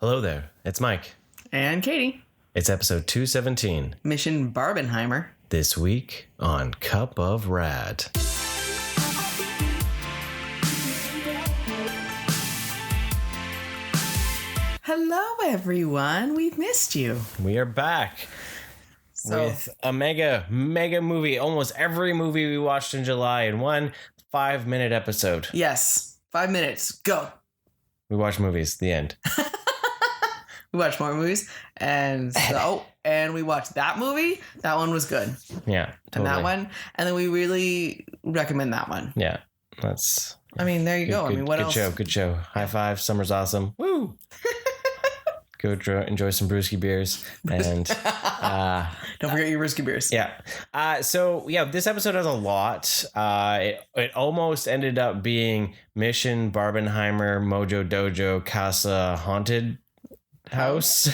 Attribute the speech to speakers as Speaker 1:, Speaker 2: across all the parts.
Speaker 1: Hello there, it's Mike.
Speaker 2: And Katie.
Speaker 1: It's episode 217.
Speaker 2: Mission Barbenheimer.
Speaker 1: This week on Cup of Rad.
Speaker 2: Hello, everyone. We've missed you.
Speaker 1: We are back with a mega movie. Almost every movie we watched in July in one 5-minute episode.
Speaker 2: Yes. 5 minutes. Go.
Speaker 1: We watch movies. The end.
Speaker 2: We watched more movies. And we watched that movie. That one was good.
Speaker 1: Yeah. Totally.
Speaker 2: And that one. And then we really recommend that one.
Speaker 1: Yeah. That's...
Speaker 2: I mean, there you go. What else?
Speaker 1: Good show. High five. Summer's awesome. Woo! Go enjoy some brewski beers. And
Speaker 2: don't forget your whiskey beers.
Speaker 1: Yeah. So this episode has a lot. It almost ended up being Mission Barbenheimer Mojo Dojo Casa Haunted House.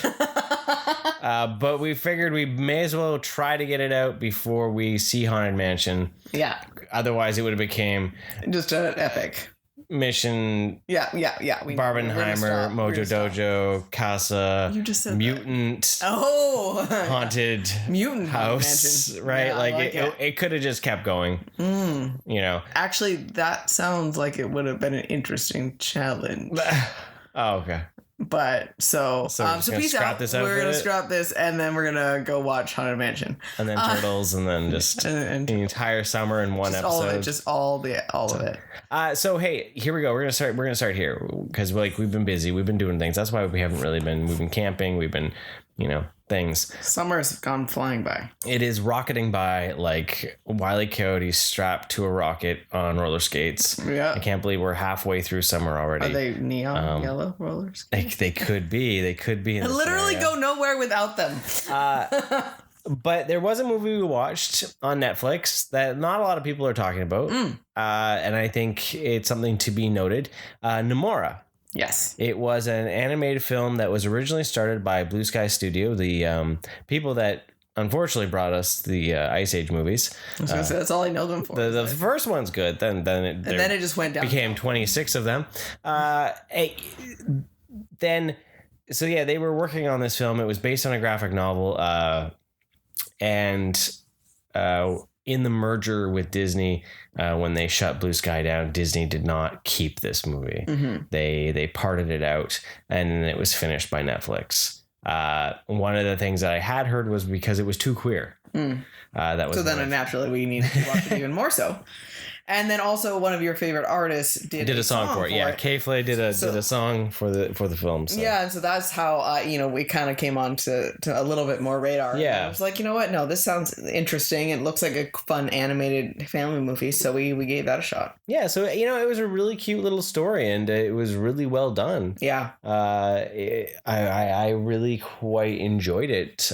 Speaker 1: But we figured we may as well try to get it out before we see Haunted Mansion.
Speaker 2: Yeah.
Speaker 1: Otherwise, it would have became
Speaker 2: just an epic.
Speaker 1: Mission.
Speaker 2: Yeah.
Speaker 1: Barbenheimer, Mojo Dojo, Casa.
Speaker 2: You just said
Speaker 1: Mutant. Haunted
Speaker 2: Mutant
Speaker 1: House.
Speaker 2: Mansion.
Speaker 1: Right?
Speaker 2: Yeah,
Speaker 1: it could have just kept going. You know.
Speaker 2: Actually, that sounds like it would have been an interesting challenge.
Speaker 1: Oh, okay.
Speaker 2: But so peace out. We're gonna scrap this, and then we're gonna go watch Haunted Mansion,
Speaker 1: and then Turtles, and then just the entire summer in one episode.
Speaker 2: All of it.
Speaker 1: So hey, here we go. We're gonna start here because we've been busy. We've been doing things. That's why we haven't really been. We've been camping. We've been things.
Speaker 2: Summer's gone flying by.
Speaker 1: It is rocketing by like Wile E. Coyote strapped to a rocket on roller skates.
Speaker 2: Yeah.
Speaker 1: I can't believe we're halfway through summer already.
Speaker 2: Are they neon yellow roller skates?
Speaker 1: They could be. They could be.
Speaker 2: I literally go nowhere without them.
Speaker 1: But there was a movie we watched on Netflix that not a lot of people are talking about. And I think it's something to be noted. Nimora.
Speaker 2: Yes.
Speaker 1: It was an animated film that was originally started by Blue Sky Studio, the people that unfortunately brought us the Ice Age movies.
Speaker 2: I was gonna say, that's all I know them for.
Speaker 1: The first one's good. Then it just went down. Became 26 of them. They were working on this film. It was based on a graphic novel. And in the merger with Disney, when they shut Blue Sky down, Disney did not keep this movie. Mm-hmm. They parted it out, and it was finished by Netflix. One of the things that I had heard was because it was too queer. That was
Speaker 2: naturally we needed to watch it even more so. And then also one of your favorite artists did a song for it.
Speaker 1: Yeah, K-Flay did a song for the film. So.
Speaker 2: Yeah, and so that's how we kind of came on to a little bit more radar.
Speaker 1: Yeah,
Speaker 2: I was like, you know what? No, this sounds interesting. It looks like a fun animated family movie, so we gave that a shot.
Speaker 1: Yeah, so it was a really cute little story, and it was really well done.
Speaker 2: Yeah,
Speaker 1: I really quite enjoyed it.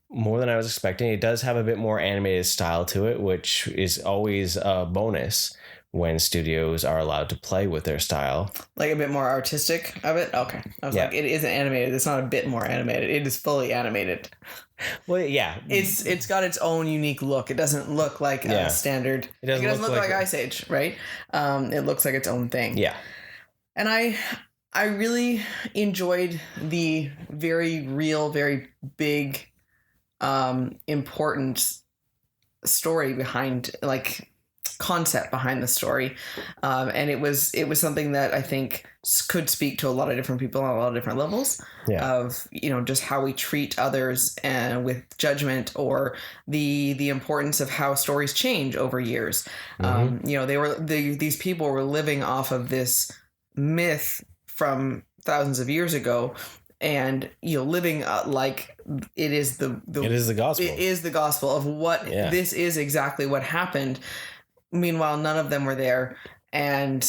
Speaker 1: More than I was expecting. It does have a bit more animated style to it, which is always a bonus when studios are allowed to play with their style.
Speaker 2: Like a bit more artistic of it? Okay. I was like, it isn't animated. It's not a bit more animated. It is fully animated.
Speaker 1: Well, yeah.
Speaker 2: It's got its own unique look. It doesn't look like a standard... It doesn't look like Ice Age, right? It looks like its own thing.
Speaker 1: Yeah.
Speaker 2: And I really enjoyed the very real, very big... important story behind concept behind the story, and it was something that I think could speak to a lot of different people on a lot of different levels of just how we treat others and with judgment, or the importance of how stories change over years. These people were living off of this myth from thousands of years ago, and living like it is the
Speaker 1: gospel.
Speaker 2: It is the gospel of what this is exactly what happened. Meanwhile, none of them were there, and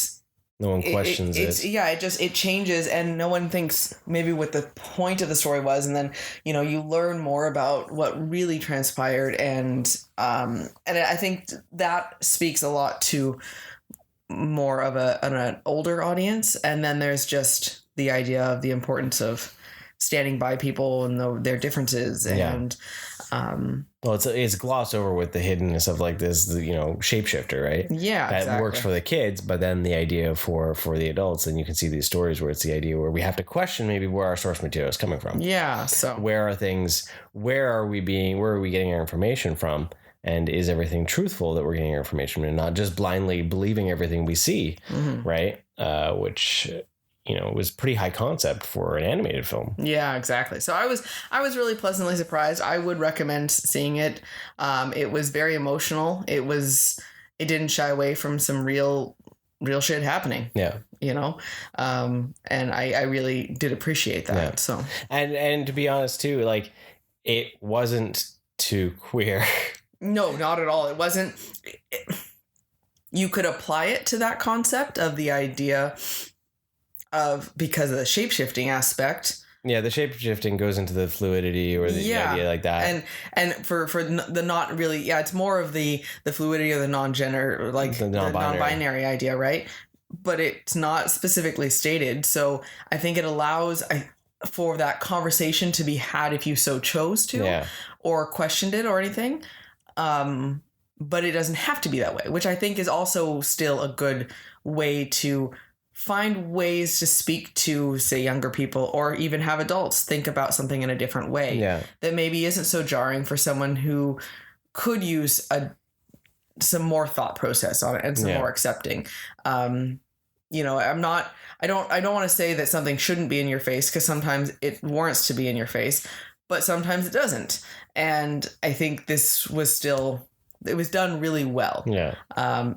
Speaker 1: no one questions it.
Speaker 2: It changes, and no one thinks maybe what the point of the story was, and then you learn more about what really transpired, and I think that speaks a lot to more of an older audience. And then there's just the idea of the importance of standing by people and their differences. And
Speaker 1: well, it's glossed over with the hiddenness of like this, shapeshifter, right?
Speaker 2: Yeah,
Speaker 1: that
Speaker 2: exactly.
Speaker 1: works for the kids, but then the idea for the adults, and you can see these stories where it's the idea where we have to question maybe where our source material is coming from.
Speaker 2: Yeah. So
Speaker 1: where are we getting our information from? And is everything truthful that we're getting our information from, and not just blindly believing everything we see, right? Which, was pretty high concept for an animated film.
Speaker 2: Yeah, exactly. So I was really pleasantly surprised. I would recommend seeing it. It was very emotional. It didn't shy away from some real shit happening.
Speaker 1: Yeah.
Speaker 2: And I really did appreciate that. Yeah. So
Speaker 1: and to be honest too, like it wasn't too queer.
Speaker 2: No, not at all. It wasn't. You could apply it to that concept of the idea of, because of the shape-shifting aspect.
Speaker 1: Yeah, the shape-shifting goes into the fluidity or the idea like that.
Speaker 2: And for the not really, it's more of the fluidity or the non-gender, like the non-binary idea, right? But it's not specifically stated. So I think it allows for that conversation to be had if you so chose to, or questioned it or anything. But it doesn't have to be that way, which I think is also still a good way to find ways to speak to, say, younger people, or even have adults think about something in a different way that maybe isn't so jarring for someone who could use some more thought process on it and some more accepting. I don't want to say that something shouldn't be in your face, because sometimes it warrants to be in your face, but sometimes it doesn't. And I think this was it was done really well. Yeah.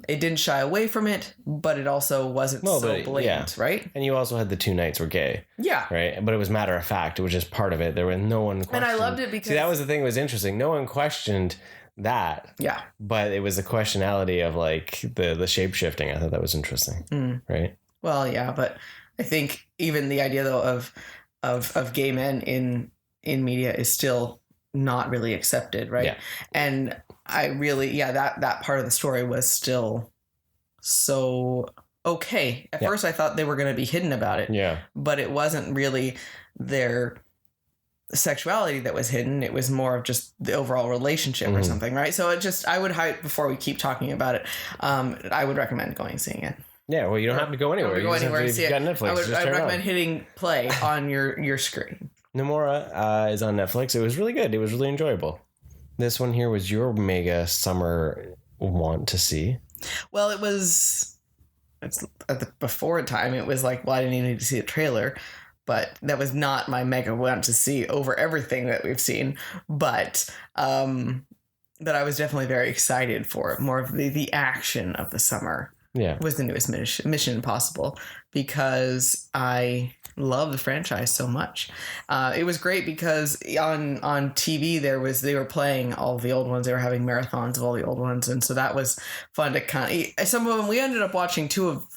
Speaker 2: It didn't shy away from it, but it also wasn't so blatant, right? And
Speaker 1: you also had the two knights were gay. Yeah. Right? But it was matter of fact. It was just part of it. There was no one questioned.
Speaker 2: And I loved it because...
Speaker 1: See, that was the thing that was interesting. No one questioned that. Yeah. But it was the questionality of like the shape-shifting. I thought that was interesting. Right?
Speaker 2: Well, yeah, but I think even the idea though of gay men in media is still not really accepted, right? Yeah. And I really, that part of the story was still so okay. At first I thought they were going to be hidden about it. Yeah. But it wasn't really their sexuality that was hidden. It was more of just the overall relationship or something, right? So I would hype, before we keep talking about it, I would recommend going and seeing it.
Speaker 1: Yeah, well, you don't have to go anywhere.
Speaker 2: Go anywhere
Speaker 1: to
Speaker 2: see it. Netflix, I would recommend hitting play on your screen.
Speaker 1: Nimora is on Netflix. It was really good. It was really enjoyable. This one here was your mega summer want to see.
Speaker 2: Well, before time, it was like, well, I didn't even need to see a trailer, but that was not my mega want to see over everything that we've seen. But that I was definitely very excited for it. More of the action of the summer. Yeah, was the newest Mission Impossible, because I love the franchise so much. It was great because on TV they were playing all the old ones. They were having marathons of all the old ones, and so that was fun to kind of. Some of them we ended up watching two of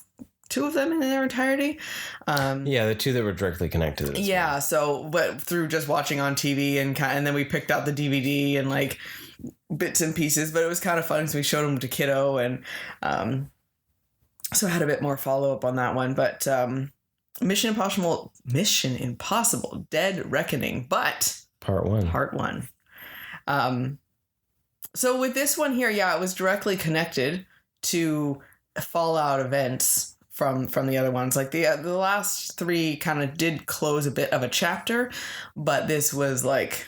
Speaker 2: them in their entirety.
Speaker 1: The two that were directly connected to this one.
Speaker 2: So but through just watching on TV and then we picked out the DVD and like bits and pieces, but it was kind of fun because we showed them to Kiddo, and so I had a bit more follow-up on that one. But Mission Impossible Dead Reckoning, but
Speaker 1: Part
Speaker 2: 1. So with this one here, it was directly connected to Fallout events from the other ones. Like the last three kind of did close a bit of a chapter, but this was like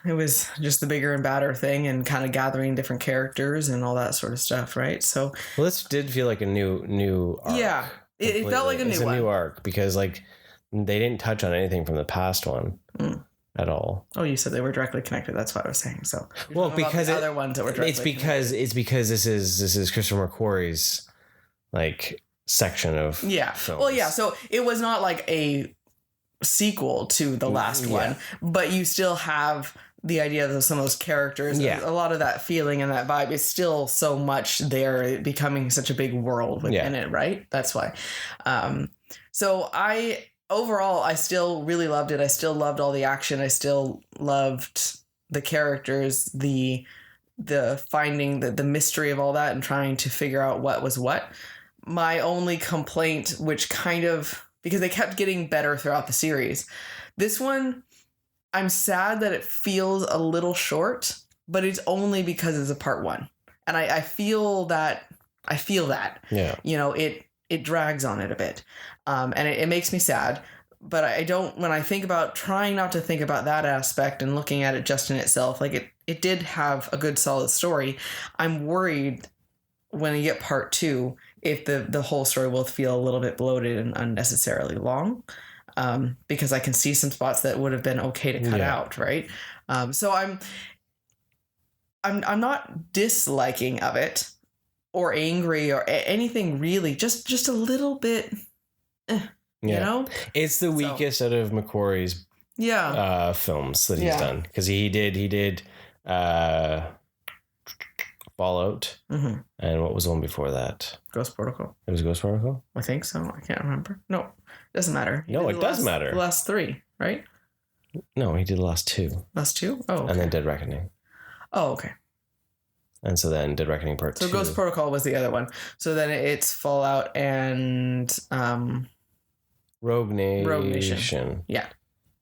Speaker 2: it was just the bigger and badder thing, and kind of gathering different characters and all that sort of stuff, right? So,
Speaker 1: well, this did feel like a new arc.
Speaker 2: Yeah, it felt like
Speaker 1: a new arc, because like they didn't touch on anything from the past one at all.
Speaker 2: Oh, you said they were directly connected. That's what I was saying. So,
Speaker 1: well, because
Speaker 2: other ones that were directly
Speaker 1: connected. It's because this is Christopher McQuarrie's like section of films.
Speaker 2: Well, yeah. So it was not like a sequel to the last one, but you still have the idea of some of those characters. A lot of that feeling and that vibe is still so much there, becoming such a big world within it, right? That's why. So overall, I still really loved it. I still loved all the action. I still loved the characters, the finding the mystery of all that and trying to figure out what was what. My only complaint, which kind of because they kept getting better throughout the series. This one, I'm sad that it feels a little short, but it's only because it's a part 1. And I feel that.
Speaker 1: Yeah.
Speaker 2: You know, it drags on it a bit. And it makes me sad. But I don't, when I think about trying not to think about that aspect and looking at it just in itself, like it did have a good solid story. I'm worried when you get part 2, if the whole story will feel a little bit bloated and unnecessarily long. Because I can see some spots that would have been okay to cut out. Right. So I'm not disliking of it or angry or anything really, just a little bit, you know,
Speaker 1: it's the weakest out of McQuarrie's films that he's done, because he did Fallout, and what was the one before that?
Speaker 2: Ghost Protocol.
Speaker 1: It was Ghost Protocol?
Speaker 2: I think so. I can't remember. No, doesn't matter.
Speaker 1: No, it does matter.
Speaker 2: The last 3, right?
Speaker 1: No, he did the last 2.
Speaker 2: Last 2? Oh, okay.
Speaker 1: And then Dead Reckoning.
Speaker 2: Oh, okay.
Speaker 1: And so then Dead Reckoning Part 2.
Speaker 2: So Ghost Protocol was the other one. So then it's Fallout and
Speaker 1: Rogue Nation.
Speaker 2: Yeah.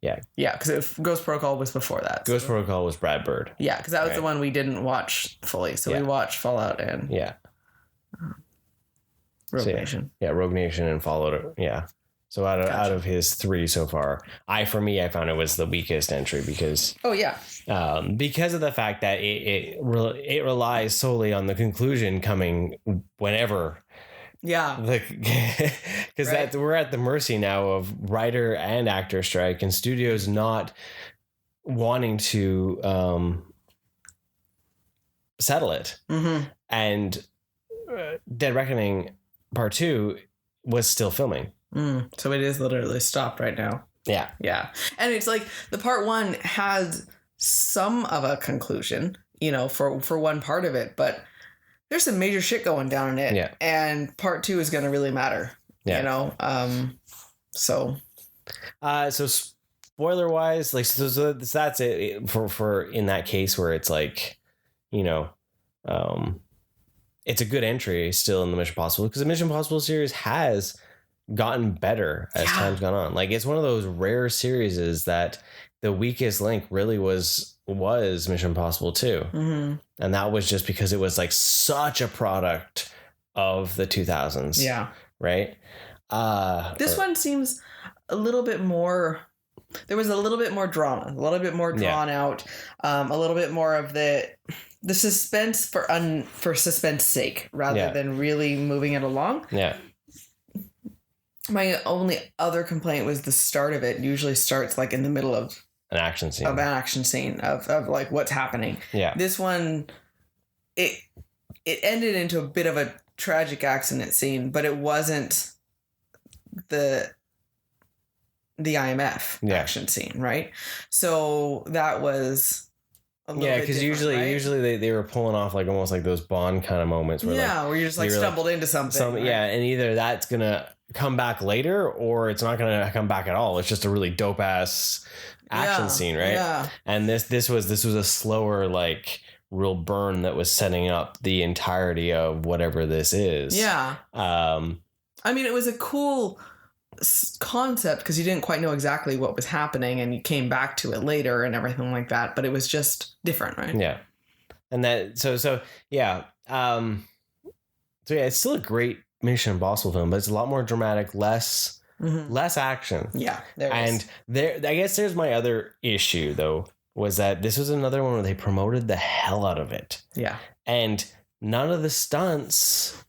Speaker 1: Yeah.
Speaker 2: Yeah, because Ghost Protocol was before that.
Speaker 1: Ghost Protocol was Brad Bird.
Speaker 2: Yeah, because that was the one we didn't watch fully. So we watched Fallout and Rogue Nation. Yeah,
Speaker 1: Rogue Nation and Fallout. Yeah. So out of his 3 so far, I found it was the weakest entry because because of the fact that it relies solely on the conclusion coming whenever.
Speaker 2: Yeah.
Speaker 1: Because that we're at the mercy now of writer and actor strike and studios not wanting to settle it. And Dead Reckoning Part 2 was still filming.
Speaker 2: So it is literally stopped right now.
Speaker 1: Yeah.
Speaker 2: Yeah. And it's like the part 1 has some of a conclusion, you know, for one part of it, but there's some major shit going down in it.
Speaker 1: Yeah.
Speaker 2: And part 2 is going to really matter, you know? So
Speaker 1: spoiler wise, like, so that's it for in that case where it's like, you know, it's a good entry still in the Mission Impossible, because the Mission Impossible series has gotten better as time's gone on. Like, it's one of those rare series that the weakest link really was Mission Impossible 2. And that was just because it was like such a product of the 2000s. Yeah. Right.
Speaker 2: This one seems a little bit more, there was a little bit more drama, a little bit more drawn out, a little bit more of the suspense for suspense sake rather than really moving it along. Yeah. My only other complaint was the start of it usually starts like in the middle of
Speaker 1: an action scene
Speaker 2: of like what's happening. Yeah. This one, it ended into a bit of a tragic accident scene, but it wasn't the IMF action scene, right? So that was
Speaker 1: because usually they were pulling off like almost like those Bond kind of moments where
Speaker 2: where you just like stumbled into something.
Speaker 1: Right? Yeah, and either that's gonna come back later or it's not gonna come back at all. It's just a really dope ass action scene, right? Yeah. And this was a slower, like, real burn that was setting up the entirety of whatever this is. Yeah.
Speaker 2: I mean, it was a cool concept because you didn't quite know exactly what was happening and you came back to it later and everything like that, but it was just different, right?
Speaker 1: Yeah. And that so yeah. It's still a great Mission Impossible film, but it's a lot more dramatic, less action. Yeah. I guess there's my other issue though, was that this was another one where they promoted the hell out of it. Yeah. And none of the stunts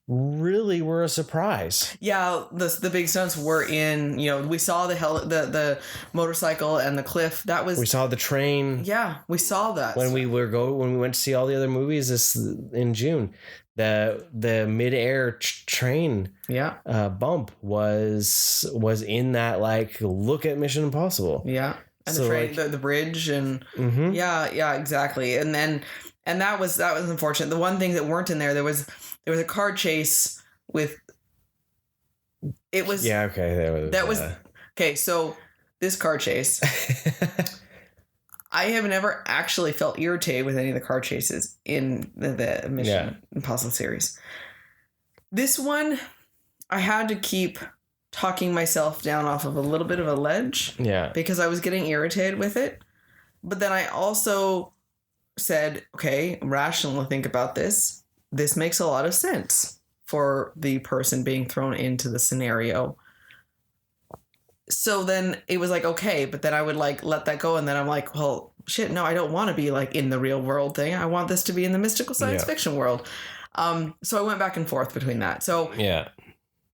Speaker 1: really were a surprise.
Speaker 2: Yeah, the big stunts were in, we saw the motorcycle and the cliff.
Speaker 1: We saw the train.
Speaker 2: Yeah, we saw that.
Speaker 1: When we went to see all the other movies in June, the midair train bump was in that, like, look at Mission Impossible. Yeah. And so, the train,
Speaker 2: like, the bridge and yeah, exactly. And that was unfortunate. The one thing that weren't in there was a car chase with. It was okay. So this car chase, I have never actually felt irritated with any of the car chases in the Mission Impossible series. This one, I had to keep talking myself down off of a little bit of a ledge.
Speaker 1: Yeah.
Speaker 2: Because I was getting irritated with it. But then I also said, okay, I'm rational to think about this. This makes a lot of sense for the person being thrown into the scenario. So then it was like, okay, but then I would like let that go. And then I'm like, well, shit, no, I don't want to be like in the real world thing. I want this to be in the mystical science fiction world. So I went back and forth between that. So
Speaker 1: yeah,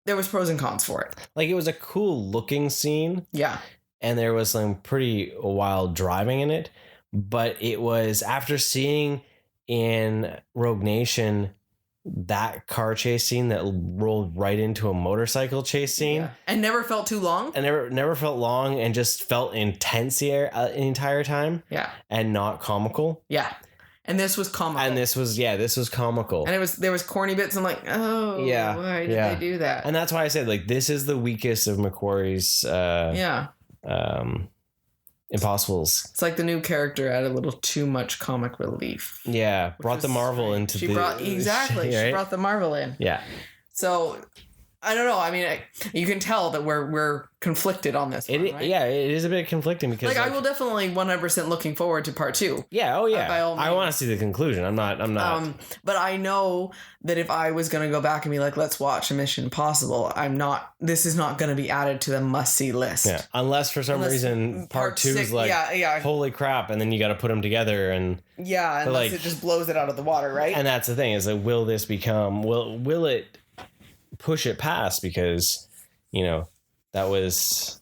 Speaker 2: there was pros and cons for it.
Speaker 1: Like, it was a cool looking scene.
Speaker 2: Yeah.
Speaker 1: And there was some pretty wild driving in it. But it was after seeing in Rogue Nation that car chase scene that rolled right into a motorcycle chase scene.
Speaker 2: Yeah. And never felt too long.
Speaker 1: And never felt long and just felt intense the entire time.
Speaker 2: Yeah.
Speaker 1: And not comical.
Speaker 2: Yeah. And this was comical.
Speaker 1: And this was comical.
Speaker 2: And there was corny bits. I'm like, oh,
Speaker 1: yeah,
Speaker 2: why did they do that?
Speaker 1: And that's why I said, like, this is the weakest of McQuarrie's Impossibles.
Speaker 2: It's like the new character added a little too much comic relief.
Speaker 1: Yeah, brought the Marvel into
Speaker 2: She brought the Marvel in.
Speaker 1: Yeah.
Speaker 2: So I don't know. I mean, you can tell that we're conflicted on this one, right?
Speaker 1: Yeah, it is a bit conflicting because
Speaker 2: like I will definitely 100% looking forward to part 2.
Speaker 1: Yeah, oh yeah.
Speaker 2: By all means.
Speaker 1: I want to see the conclusion. I'm not.
Speaker 2: But I know that if I was going to go back and be like, let's watch a Mission Impossible, this is not going to be added to the must-see list.
Speaker 1: Yeah, unless for some reason part 2 is like, holy crap, and then you got to put them together and
Speaker 2: unless it just blows it out of the water, right?
Speaker 1: And that's the thing is like, will this become? Will it push it past? Because that's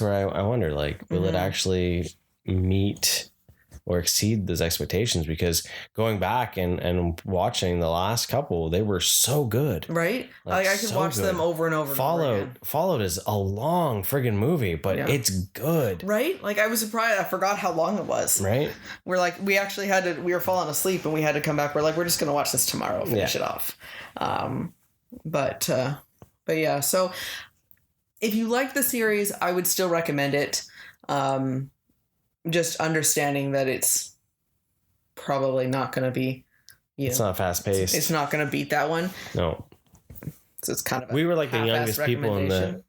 Speaker 1: where I wonder, like, will it actually meet or exceed those expectations? Because going back and watching the last couple, they were so good,
Speaker 2: right? Like I could watch them over and over.
Speaker 1: Followed is a long friggin' movie, but it's good,
Speaker 2: right? Like I was surprised. I forgot how long it was.
Speaker 1: Right?
Speaker 2: We're like, we were falling asleep and we had to come back. We're like, we're just gonna watch this tomorrow, finish it off. But yeah, so if you like the series, I would still recommend it. Just understanding that it's probably not going to be,
Speaker 1: it's not fast paced.
Speaker 2: It's not going to beat that one.
Speaker 1: No.
Speaker 2: So it's kind of
Speaker 1: we were like the youngest people in the.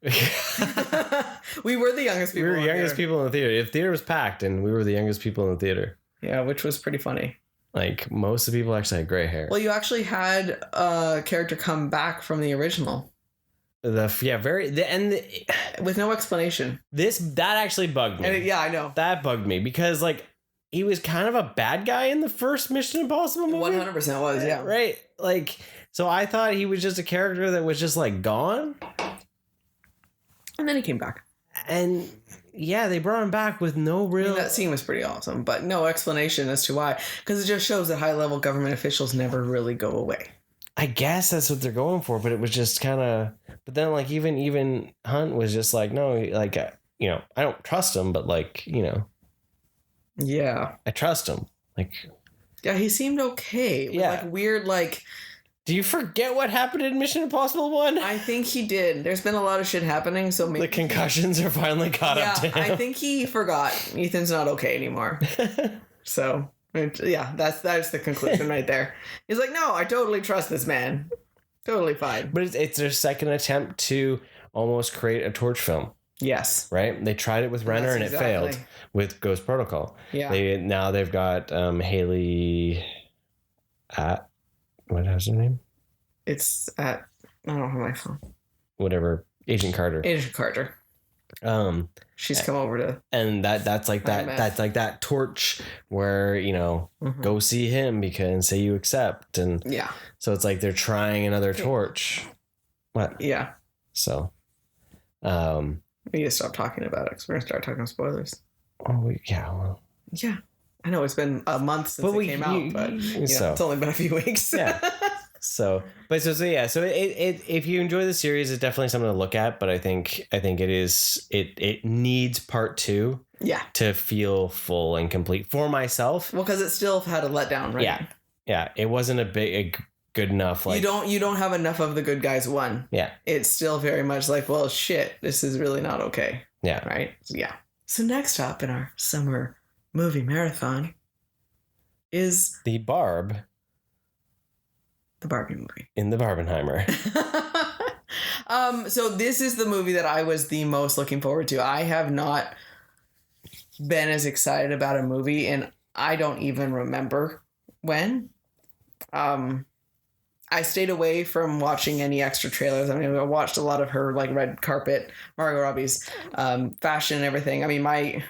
Speaker 2: We were the youngest people.
Speaker 1: We were the youngest people in the theater. The theater was packed, and we were the youngest people in the theater.
Speaker 2: Yeah, which was pretty funny.
Speaker 1: Like, most of the people actually had gray hair.
Speaker 2: Well, you actually had a character come back from the original. With no explanation.
Speaker 1: That actually bugged me.
Speaker 2: I know.
Speaker 1: That bugged me because, like, he was kind of a bad guy in the first Mission Impossible movie.
Speaker 2: 100% was, yeah.
Speaker 1: Right? Like, so I thought he was just a character that was just, like, gone.
Speaker 2: And then he came back.
Speaker 1: And yeah, they brought him back with no real...
Speaker 2: that scene was pretty awesome, but no explanation as to why. Because it just shows that high-level government officials never really go away.
Speaker 1: I guess that's what they're going for, but it was just kind of... But then, like, even Hunt was just like, no, like, I don't trust him, but, like,
Speaker 2: Yeah.
Speaker 1: I trust him. Like...
Speaker 2: Yeah, he seemed okay. With, like, weird, like...
Speaker 1: Do you forget what happened in Mission Impossible 1?
Speaker 2: I think he did. There's been a lot of shit happening, so maybe...
Speaker 1: The concussions are finally caught up to him.
Speaker 2: I think he forgot. Ethan's not okay anymore. So, yeah, that's the conclusion right there. He's like, no, I totally trust this man. Totally fine.
Speaker 1: But it's their second attempt to almost create a Torch film.
Speaker 2: Yes.
Speaker 1: Right? They tried it with Renner and it failed with Ghost Protocol.
Speaker 2: Yeah.
Speaker 1: Now they've got Haley... What is her name?
Speaker 2: It's at... I don't have my phone.
Speaker 1: Whatever. Agent Carter.
Speaker 2: She's come over to...
Speaker 1: And that's like that Torch where, go see him and say you accept. And
Speaker 2: yeah.
Speaker 1: So it's like they're trying another Torch. What?
Speaker 2: Yeah.
Speaker 1: So...
Speaker 2: we need to stop talking about it because we're going to start talking spoilers.
Speaker 1: Oh, yeah. Well...
Speaker 2: Yeah. I know it's been a month since it came out, but it's only been a few weeks.
Speaker 1: Yeah. So if you enjoy the series, it's definitely something to look at. But I think it needs part 2.
Speaker 2: Yeah.
Speaker 1: To feel full and complete for myself.
Speaker 2: Well, because it still had a letdown, right?
Speaker 1: Yeah. Yeah. It wasn't a good enough. Like,
Speaker 2: you don't have enough of the good guys 1.
Speaker 1: Yeah.
Speaker 2: It's still very much like, well, shit, this is really not okay.
Speaker 1: Yeah.
Speaker 2: Right. Yeah. So next up in our summer movie marathon is
Speaker 1: the Barbie
Speaker 2: movie
Speaker 1: in the Barbenheimer.
Speaker 2: So this is the movie that I was the most looking forward to. I have not been as excited about a movie, and I don't even remember when. I stayed away from watching any extra trailers. I mean, I watched a lot of her like red carpet, Margot Robbie's fashion and everything. I mean, my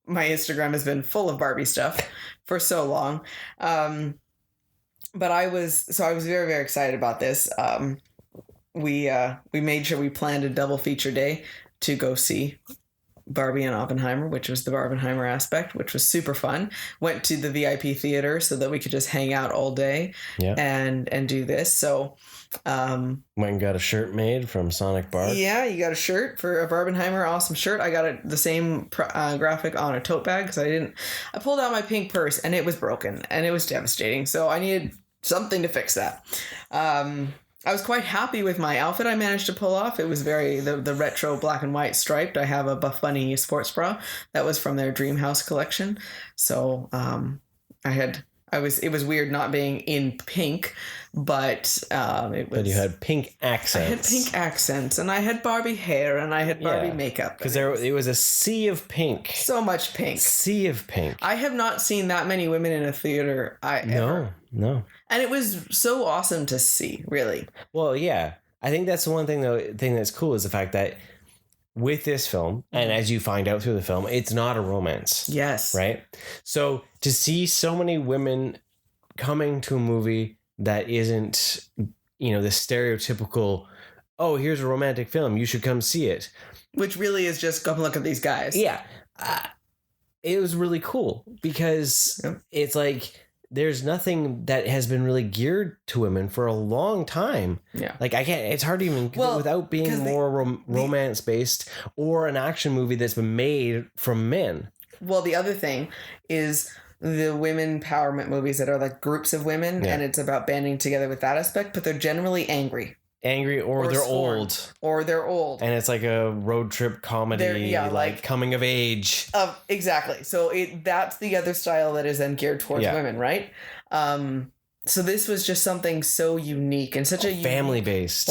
Speaker 2: Instagram has been full of Barbie stuff for so long. But I was very, very excited about this. We made sure we planned a double feature day to go see Barbie and Oppenheimer, which was the Barbenheimer aspect, which was super fun. Went to the VIP theater so that we could just hang out all day and do this. So
Speaker 1: went and got a shirt made from Sonic Bar.
Speaker 2: Yeah, you got a shirt for a Barbenheimer, awesome shirt. I got the same graphic on a tote bag because I pulled out my pink purse and it was broken and it was devastating. So I needed something to fix that. I was quite happy with my outfit I managed to pull off. It was the retro black and white striped. I have a Buff Bunny sports bra that was from their Dream House collection. So it was weird not being in pink, but it was.
Speaker 1: But you had pink accents.
Speaker 2: I had pink accents, and I had Barbie hair, and I had Barbie makeup.
Speaker 1: Because it was a sea of pink.
Speaker 2: So much pink.
Speaker 1: Sea of pink.
Speaker 2: I have not seen that many women in a theater.
Speaker 1: No.
Speaker 2: And it was so awesome to see, really.
Speaker 1: Well, yeah. I think that's the one thing that's cool is the fact that with this film, and as you find out through the film, it's not a romance.
Speaker 2: Yes.
Speaker 1: Right? So to see so many women coming to a movie that isn't, the stereotypical, oh, here's a romantic film, you should come see it.
Speaker 2: Which really is just come look at these guys.
Speaker 1: Yeah. It was really cool because it's like, there's nothing that has been really geared to women for a long time. Yeah. Like it's hard to even, without being more romance based or an action movie that's been made from men. Well,
Speaker 2: the other thing is the women empowerment movies that are like groups of women and it's about banding together with that aspect, but they're generally angry
Speaker 1: or they're old.
Speaker 2: Or they're old.
Speaker 1: And it's like a road trip comedy, like coming of age.
Speaker 2: Exactly. So that's the other style that is then geared towards women, right? So this was just something so unique and such a
Speaker 1: family-based.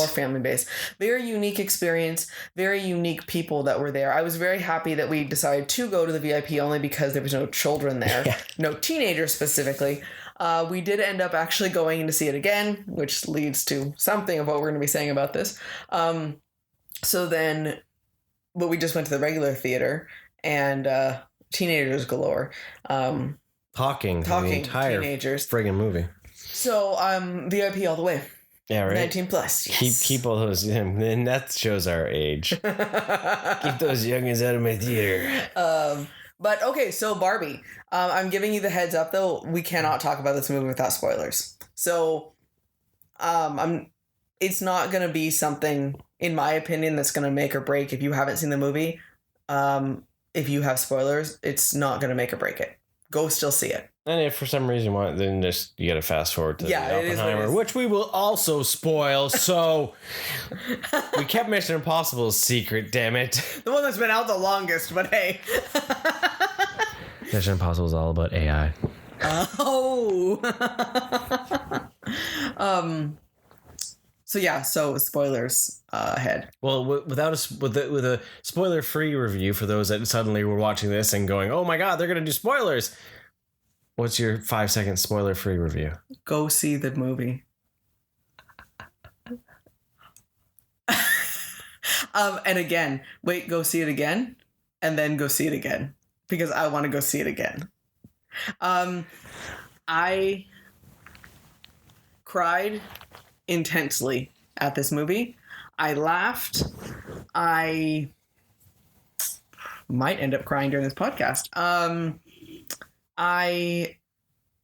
Speaker 2: Very unique experience, very unique people that were there. I was very happy that we decided to go to the VIP only because there was no children there, no teenagers specifically. We did end up actually going to see it again, which leads to something of what we're going to be saying about this. But we just went to the regular theater and teenagers galore.
Speaker 1: Talking the entire
Speaker 2: teenagers.
Speaker 1: Friggin' movie.
Speaker 2: So VIP all the way.
Speaker 1: Yeah, right.
Speaker 2: 19 plus. Yes.
Speaker 1: Keep all those, and that shows our age. Keep those youngins out of my theater.
Speaker 2: But okay, so Barbie. I'm giving you the heads up though. We cannot talk about this movie without spoilers. So, it's not going to be something, in my opinion, that's going to make or break if you haven't seen the movie. If you have spoilers, it's not going to make or break it. Go still see it.
Speaker 1: And if for some reason you want, then just you got to fast forward to the Oppenheimer, which we will also spoil. So we kept Mission Impossible a secret, damn it.
Speaker 2: The one that's been out the longest, but hey.
Speaker 1: Mission Impossible is all about AI.
Speaker 2: So spoilers ahead.
Speaker 1: Well, with a spoiler-free review for those that suddenly were watching this and going, "Oh my God, they're gonna do spoilers." What's your 5-second spoiler-free review?
Speaker 2: Go see the movie. And again, go see it again, and then go see it again because I want to go see it again. I cried intensely at this movie. I laughed. I might end up crying during this podcast. I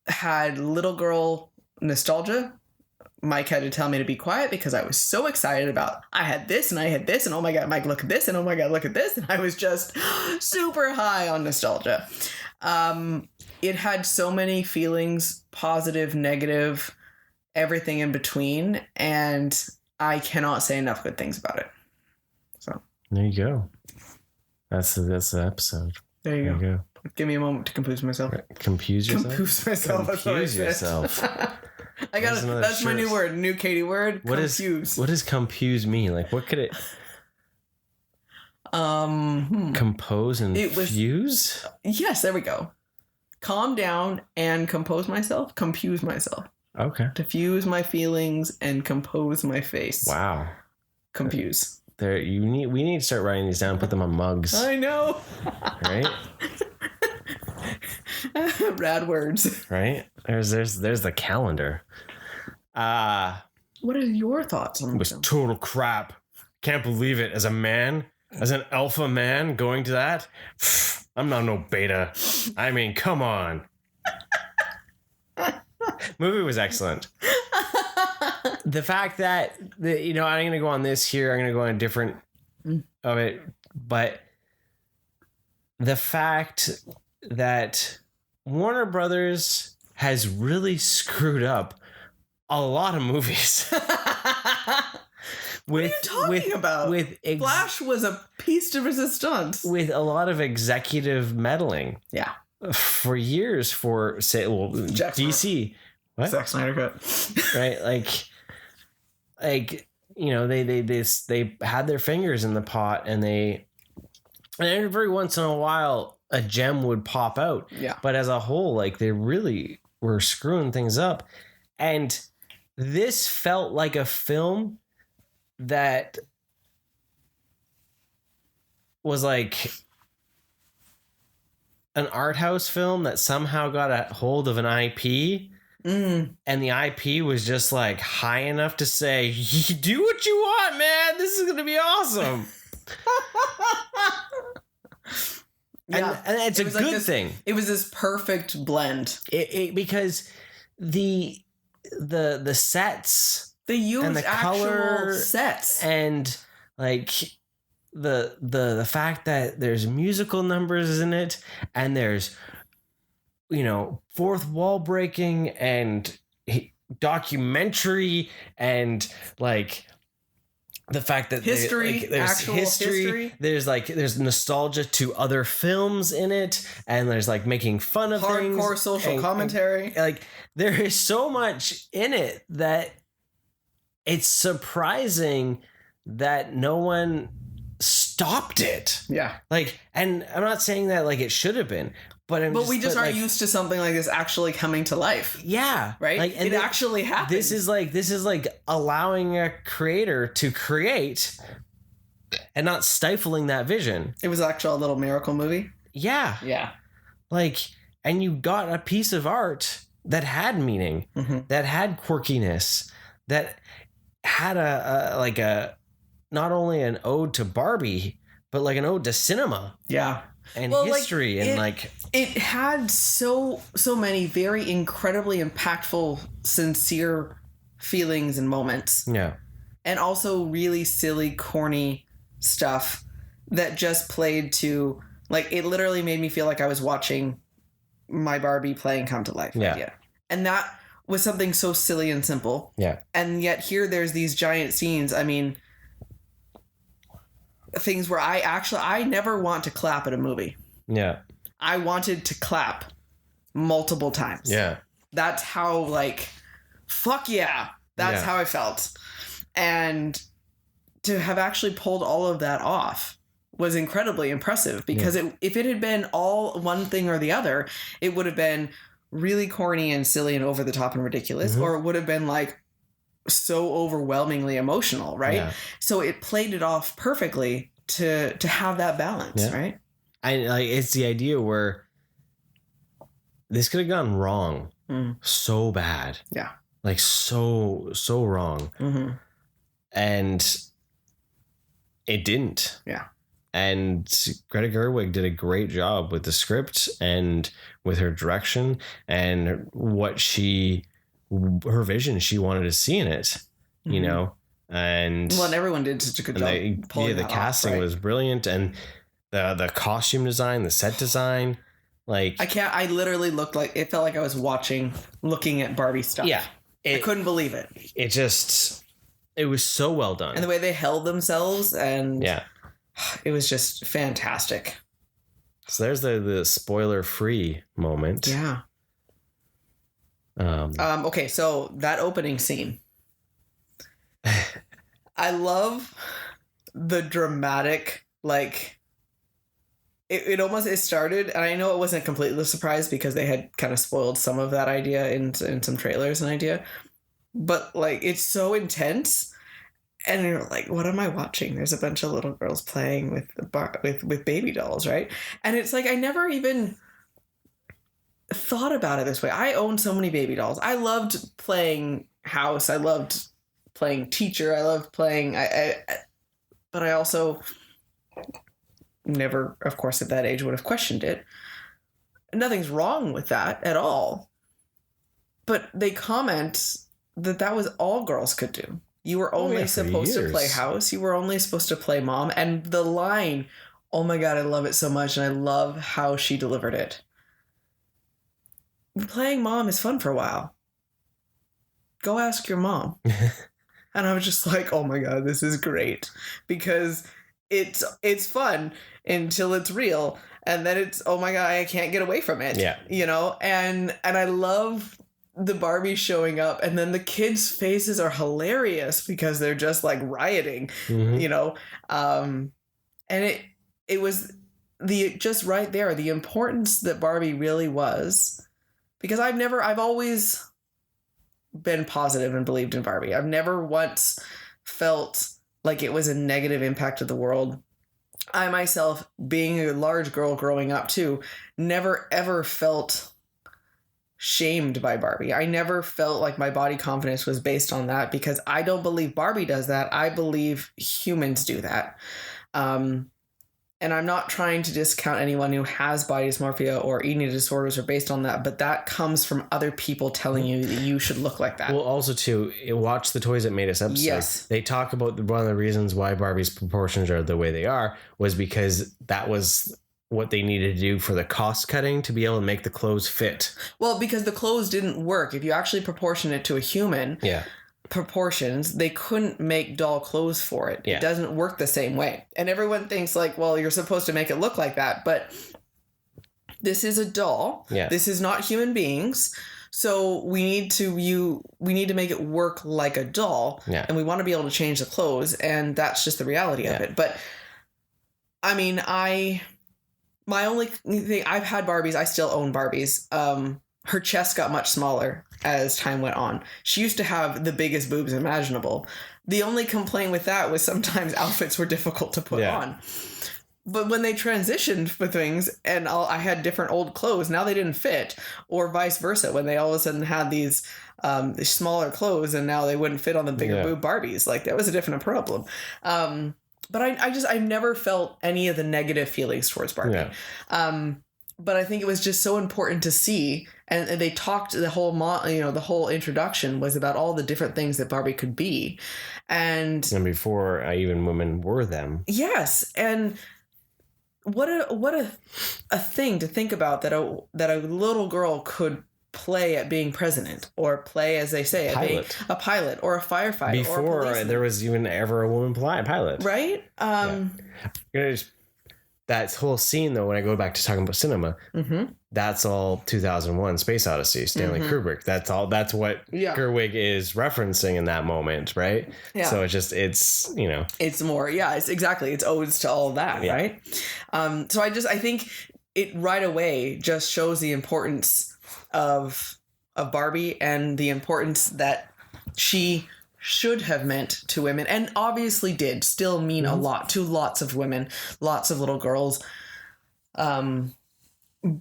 Speaker 2: had little girl nostalgia. Mike had to tell me to be quiet because I was so excited about I had this and oh my God, Mike, look at this, and oh my God, look at this. And I was just super high on nostalgia. It had so many feelings, positive, negative, everything in between, and I cannot say enough good things about it. So
Speaker 1: there you go. That's the episode.
Speaker 2: There you go. Give me a moment to compose myself.
Speaker 1: Compose yourself.
Speaker 2: Compose myself.
Speaker 1: Compose yourself.
Speaker 2: I got it. That's my new word. New Katie word. Confuse.
Speaker 1: What does confuse mean? Like, what could it? Compose and fuse?
Speaker 2: Yes, there we go. Calm down and compose myself. Confuse myself.
Speaker 1: Okay.
Speaker 2: Diffuse my feelings and compose my face.
Speaker 1: Wow.
Speaker 2: Confuse.
Speaker 1: We need to start writing these down, put them on mugs.
Speaker 2: I know.
Speaker 1: Right?
Speaker 2: Rad words.
Speaker 1: Right? There's the calendar.
Speaker 2: What are your thoughts on this?
Speaker 1: It was total crap. Can't believe it. As a man, as an alpha man going to that, I'm not no beta. I mean, come on. Movie was excellent. The fact that I'm going to go on this here. I'm going to go on a different of it, but the fact that Warner Brothers has really screwed up a lot of movies.
Speaker 2: What are you talking about? Flash was a piece de resistance.
Speaker 1: With a lot of executive meddling.
Speaker 2: Yeah.
Speaker 1: For years DC. What?
Speaker 2: Zack Snyder cut.
Speaker 1: Right? Like they had their fingers in the pot and every once in a while a gem would pop out.
Speaker 2: Yeah.
Speaker 1: But as a whole, like, they really were screwing things up. And this felt like a film that was like an art house film that somehow got a hold of an IP. And the IP was just like high enough to say, do what you want, man. This is going to be awesome.
Speaker 2: Yeah.
Speaker 1: And it's a good thing.
Speaker 2: It was this perfect blend.
Speaker 1: Because the sets,
Speaker 2: they used
Speaker 1: and the
Speaker 2: actual
Speaker 1: color
Speaker 2: sets,
Speaker 1: and like the fact that there's musical numbers in it, and there's fourth wall breaking and documentary, and like the fact that there's history, there's nostalgia to other films in it, and there's like making fun of
Speaker 2: hardcore
Speaker 1: things,
Speaker 2: social commentary.
Speaker 1: and like there is so much in it that it's surprising that no one stopped it.
Speaker 2: Yeah.
Speaker 1: Like, and I'm not saying that like it should have been, but
Speaker 2: we just aren't used to something like this actually coming to life.
Speaker 1: Yeah.
Speaker 2: Right?
Speaker 1: Like, and
Speaker 2: it actually happened.
Speaker 1: This is like allowing a creator to create and not stifling that vision.
Speaker 2: It was actually a little miracle movie.
Speaker 1: Yeah.
Speaker 2: Yeah.
Speaker 1: Like, and you got a piece of art that had meaning, that had quirkiness, that had a not only an ode to Barbie, but like an ode to cinema.
Speaker 2: Yeah.
Speaker 1: And history,
Speaker 2: it had so many very incredibly impactful, sincere feelings and moments.
Speaker 1: Yeah.
Speaker 2: And also really silly, corny stuff that just played to, like, it literally made me feel like I was watching my Barbie playing come to life.
Speaker 1: Yeah.
Speaker 2: Idea. And that was something so silly and simple.
Speaker 1: Yeah.
Speaker 2: And yet here there's these giant scenes. I mean, things where I never want to clap at a movie.
Speaker 1: Yeah.
Speaker 2: I wanted to clap multiple times.
Speaker 1: Yeah.
Speaker 2: That's how, like, fuck yeah. That's how I felt. And to have actually pulled all of that off was incredibly impressive, because if it had been all one thing or the other, it would have been really corny and silly and over the top and ridiculous, or it would have been like so overwhelmingly emotional, right? Yeah. So it played it off perfectly to have that balance, right?
Speaker 1: And like, it's the idea where this could have gone wrong so bad.
Speaker 2: Yeah.
Speaker 1: Like so wrong.
Speaker 2: Mm-hmm.
Speaker 1: And it didn't.
Speaker 2: Yeah.
Speaker 1: And Greta Gerwig did a great job with the script and with her direction and what her vision she wanted to see in it, you know? And
Speaker 2: everyone did such a good job.
Speaker 1: The casting was brilliant, and the costume design, the set design, like
Speaker 2: I literally looked like, it felt like I was looking at Barbie stuff.
Speaker 1: Yeah.
Speaker 2: I couldn't believe it.
Speaker 1: It was so well done.
Speaker 2: And the way they held themselves, and it was just fantastic.
Speaker 1: So there's the spoiler free moment.
Speaker 2: Yeah. Okay, so that opening scene. I love the dramatic, like, it started, and I know it wasn't completely a surprise because they had kind of spoiled some of that idea in some trailers and idea, but like, it's so intense, and you're like, what am I watching? There's a bunch of little girls playing with baby dolls, right? And it's like, I never even thought about it this way. I own so many baby dolls. I loved playing house. I loved playing teacher. I loved playing, but I also never, of course, at that age would have questioned it. Nothing's wrong with that at all. But they comment that was all girls could do. You were only supposed to play house. You were only supposed to play mom. And the line, oh my God, I love it so much. And I love how she delivered it. Playing mom is fun for a while. Go ask your mom. And I was just like, oh my God, this is great. Because it's fun until it's real. And then it's, oh my God, I can't get away from it.
Speaker 1: Yeah.
Speaker 2: You know, and I love the Barbie showing up, and then the kids' faces are hilarious because they're just like rioting, you know? And it was just right there, the importance that Barbie really was, because I've always been positive and believed in Barbie. I've never once felt like it was a negative impact of the world. I myself, being a large girl growing up too, never ever felt shamed by Barbie. I never felt like my body confidence was based on that, because I don't believe Barbie does that. I believe humans do that. And I'm not trying to discount anyone who has body dysmorphia or eating disorders or based on that, but that comes from other people telling you that you should look like that.
Speaker 1: Well, also too, watch the Toys That Made Us episode.
Speaker 2: Yes.
Speaker 1: They talk about one of the reasons why Barbie's proportions are the way they are was because that was what they needed to do for the cost cutting to be able to make the clothes fit.
Speaker 2: Well, because the clothes didn't work. If you actually proportion it to a human, proportions, they couldn't make doll clothes for it. It doesn't work the same way. And everyone thinks like, well, you're supposed to make it look like that, but this is a doll. This is not human beings. So we need to make it work like a doll, and we want to be able to change the clothes, and that's just the reality of it. But I mean, my only thing, I've had Barbies. I still own Barbies. Her chest got much smaller as time went on. She used to have the biggest boobs imaginable. The only complaint with that was sometimes outfits were difficult to put on. But when they transitioned for things and I had different old clothes, now they didn't fit, or vice versa. When they all of a sudden had these smaller clothes and now they wouldn't fit on the bigger boob Barbies, like that was a different problem. But I've never felt any of the negative feelings towards Barbie. But I think it was just so important to see, and they talked the whole introduction was about all the different things that Barbie could be, and
Speaker 1: before even women were them.
Speaker 2: Yes, and what a thing to think about that a little girl could play at being president, or play, as they say, at being a pilot or a firefighter.
Speaker 1: Before there was even ever a woman pilot,
Speaker 2: right?
Speaker 1: That whole scene, though, when I go back to talking about cinema, that's all 2001 Space Odyssey, Stanley Kubrick. That's what Gerwig is referencing in that moment, right? Yeah. So it's more, it's odes to all that, right? So I think it right away just shows the importance of Barbie and the importance that she should have meant to women, and obviously did still mean a lot to lots of women, lots of little girls.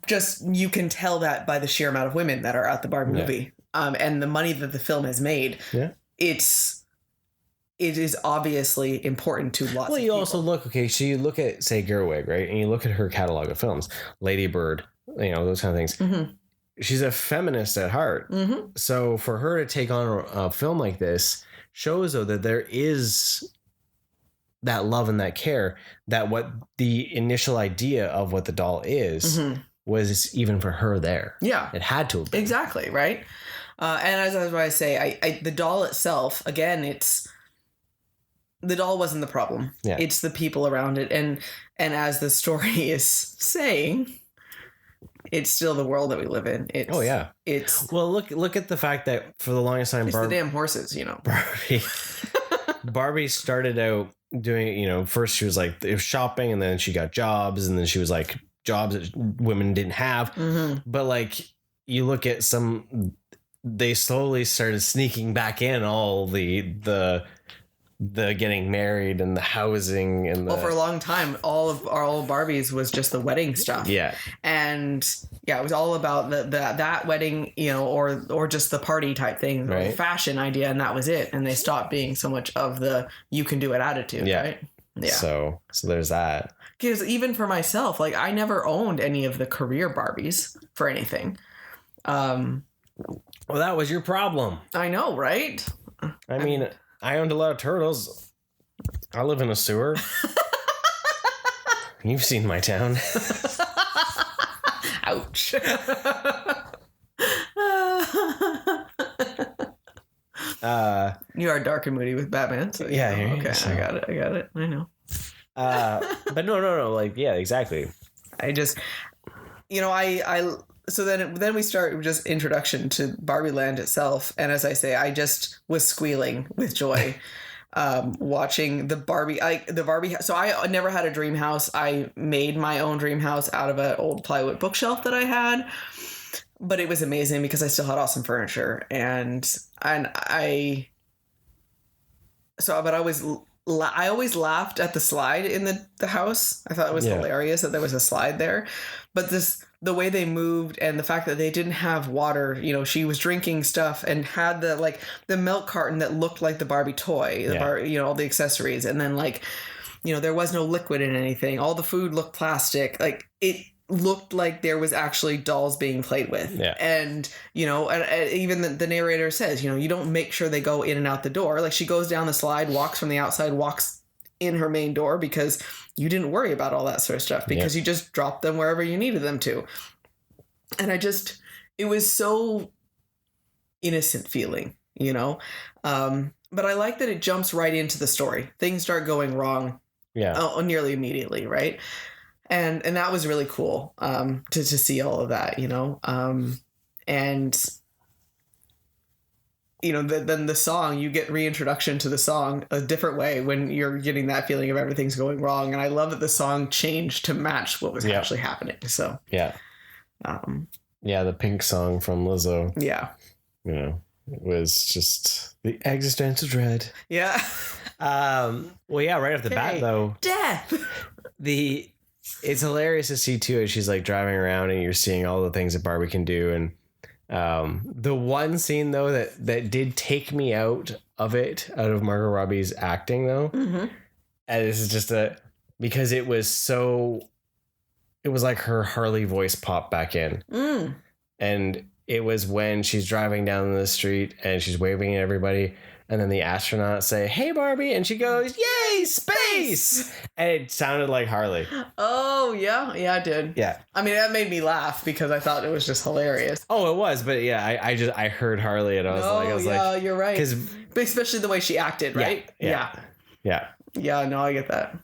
Speaker 1: Just, you can tell that by the sheer amount of women that are at the Barbie movie, and the money that the film has made. It is obviously important to lots of people. Well, you also look at, say, Gerwig, right? And you look at her catalog of films, Lady Bird, those kind of things. She's a feminist at heart. So for her to take on a film like this shows, though, that there is that love and that care, that what the initial idea of what the doll is was even for her there. Yeah. It had to have been.
Speaker 2: Exactly, right? And as I say, the doll itself, again, the doll wasn't the problem. Yeah. It's the people around it. And as the story is saying, it's still the world that we live in. It's,
Speaker 1: oh yeah,
Speaker 2: it's
Speaker 1: well look at the fact that for the longest time,
Speaker 2: it's the damn horses,
Speaker 1: Barbie started out doing, first she was like, it was shopping, and then she got jobs, and then she was like jobs that women didn't have. But like, you look at they slowly started sneaking back in all the getting married and the housing and
Speaker 2: for a long time, all Barbies was just the wedding stuff.
Speaker 1: Yeah.
Speaker 2: And it was all about that wedding, or just the party type thing, right? Fashion idea, and that was it. And they stopped being so much of the you can do it attitude, right? Yeah. So
Speaker 1: there's that.
Speaker 2: Because even for myself, like I never owned any of the career Barbies for anything.
Speaker 1: Well, that was your problem.
Speaker 2: I know, right?
Speaker 1: I mean, I owned a lot of turtles. I live in a sewer. You've seen my town.
Speaker 2: Ouch. You are dark and moody with Batman. So
Speaker 1: yeah.
Speaker 2: Okay. So. I got it. I know.
Speaker 1: But no. Like, yeah, exactly.
Speaker 2: I just, so then we start just introduction to Barbie Land itself. And as I say, I just was squealing with joy, watching the Barbie. So I never had a dream house. I made my own dream house out of an old plywood bookshelf that I had, but it was amazing because I still had awesome furniture. But I always laughed at the slide in the house. I thought it was hilarious that there was a slide there, but the way they moved and the fact that they didn't have water, she was drinking stuff and had the milk carton that looked like the Barbie toy, all the accessories. And then there was no liquid in anything. All the food looked plastic. Like it looked like there was actually dolls being played with.
Speaker 1: Yeah.
Speaker 2: And, even the narrator says, you don't make sure they go in and out the door. Like she goes down the slide, walks from the outside, walks in her main door because you didn't worry about all that sort of stuff because you just dropped them wherever you needed them to. And it was so innocent feeling, but I like that it jumps right into the story. Things start going wrong. Nearly immediately. Right. And that was really cool to see all of that, and then the song, you get reintroduction to the song a different way when you're getting that feeling of everything's going wrong. And I love that the song changed to match what was actually happening. So the Pink song from Lizzo. Yeah.
Speaker 1: It was just the existential dread.
Speaker 2: Yeah.
Speaker 1: Right off the bat though.
Speaker 2: Death.
Speaker 1: It's hilarious to see too as she's like driving around and you're seeing all the things that Barbie can do. And the one scene though that did take me out of Margot Robbie's acting though, and this is just because it was like her Harley voice popped back in, and it was when she's driving down the street and she's waving at everybody. And then the astronauts say, "Hey, Barbie." And she goes, "Yay, space." And it sounded like Harley.
Speaker 2: Oh, yeah. Yeah, it did.
Speaker 1: Yeah.
Speaker 2: I mean, that made me laugh because I thought it was just hilarious.
Speaker 1: Oh, it was. But yeah, I heard Harley and I was like,
Speaker 2: you're right. But especially the way she acted, right?
Speaker 1: Yeah.
Speaker 2: Yeah, no, I get that.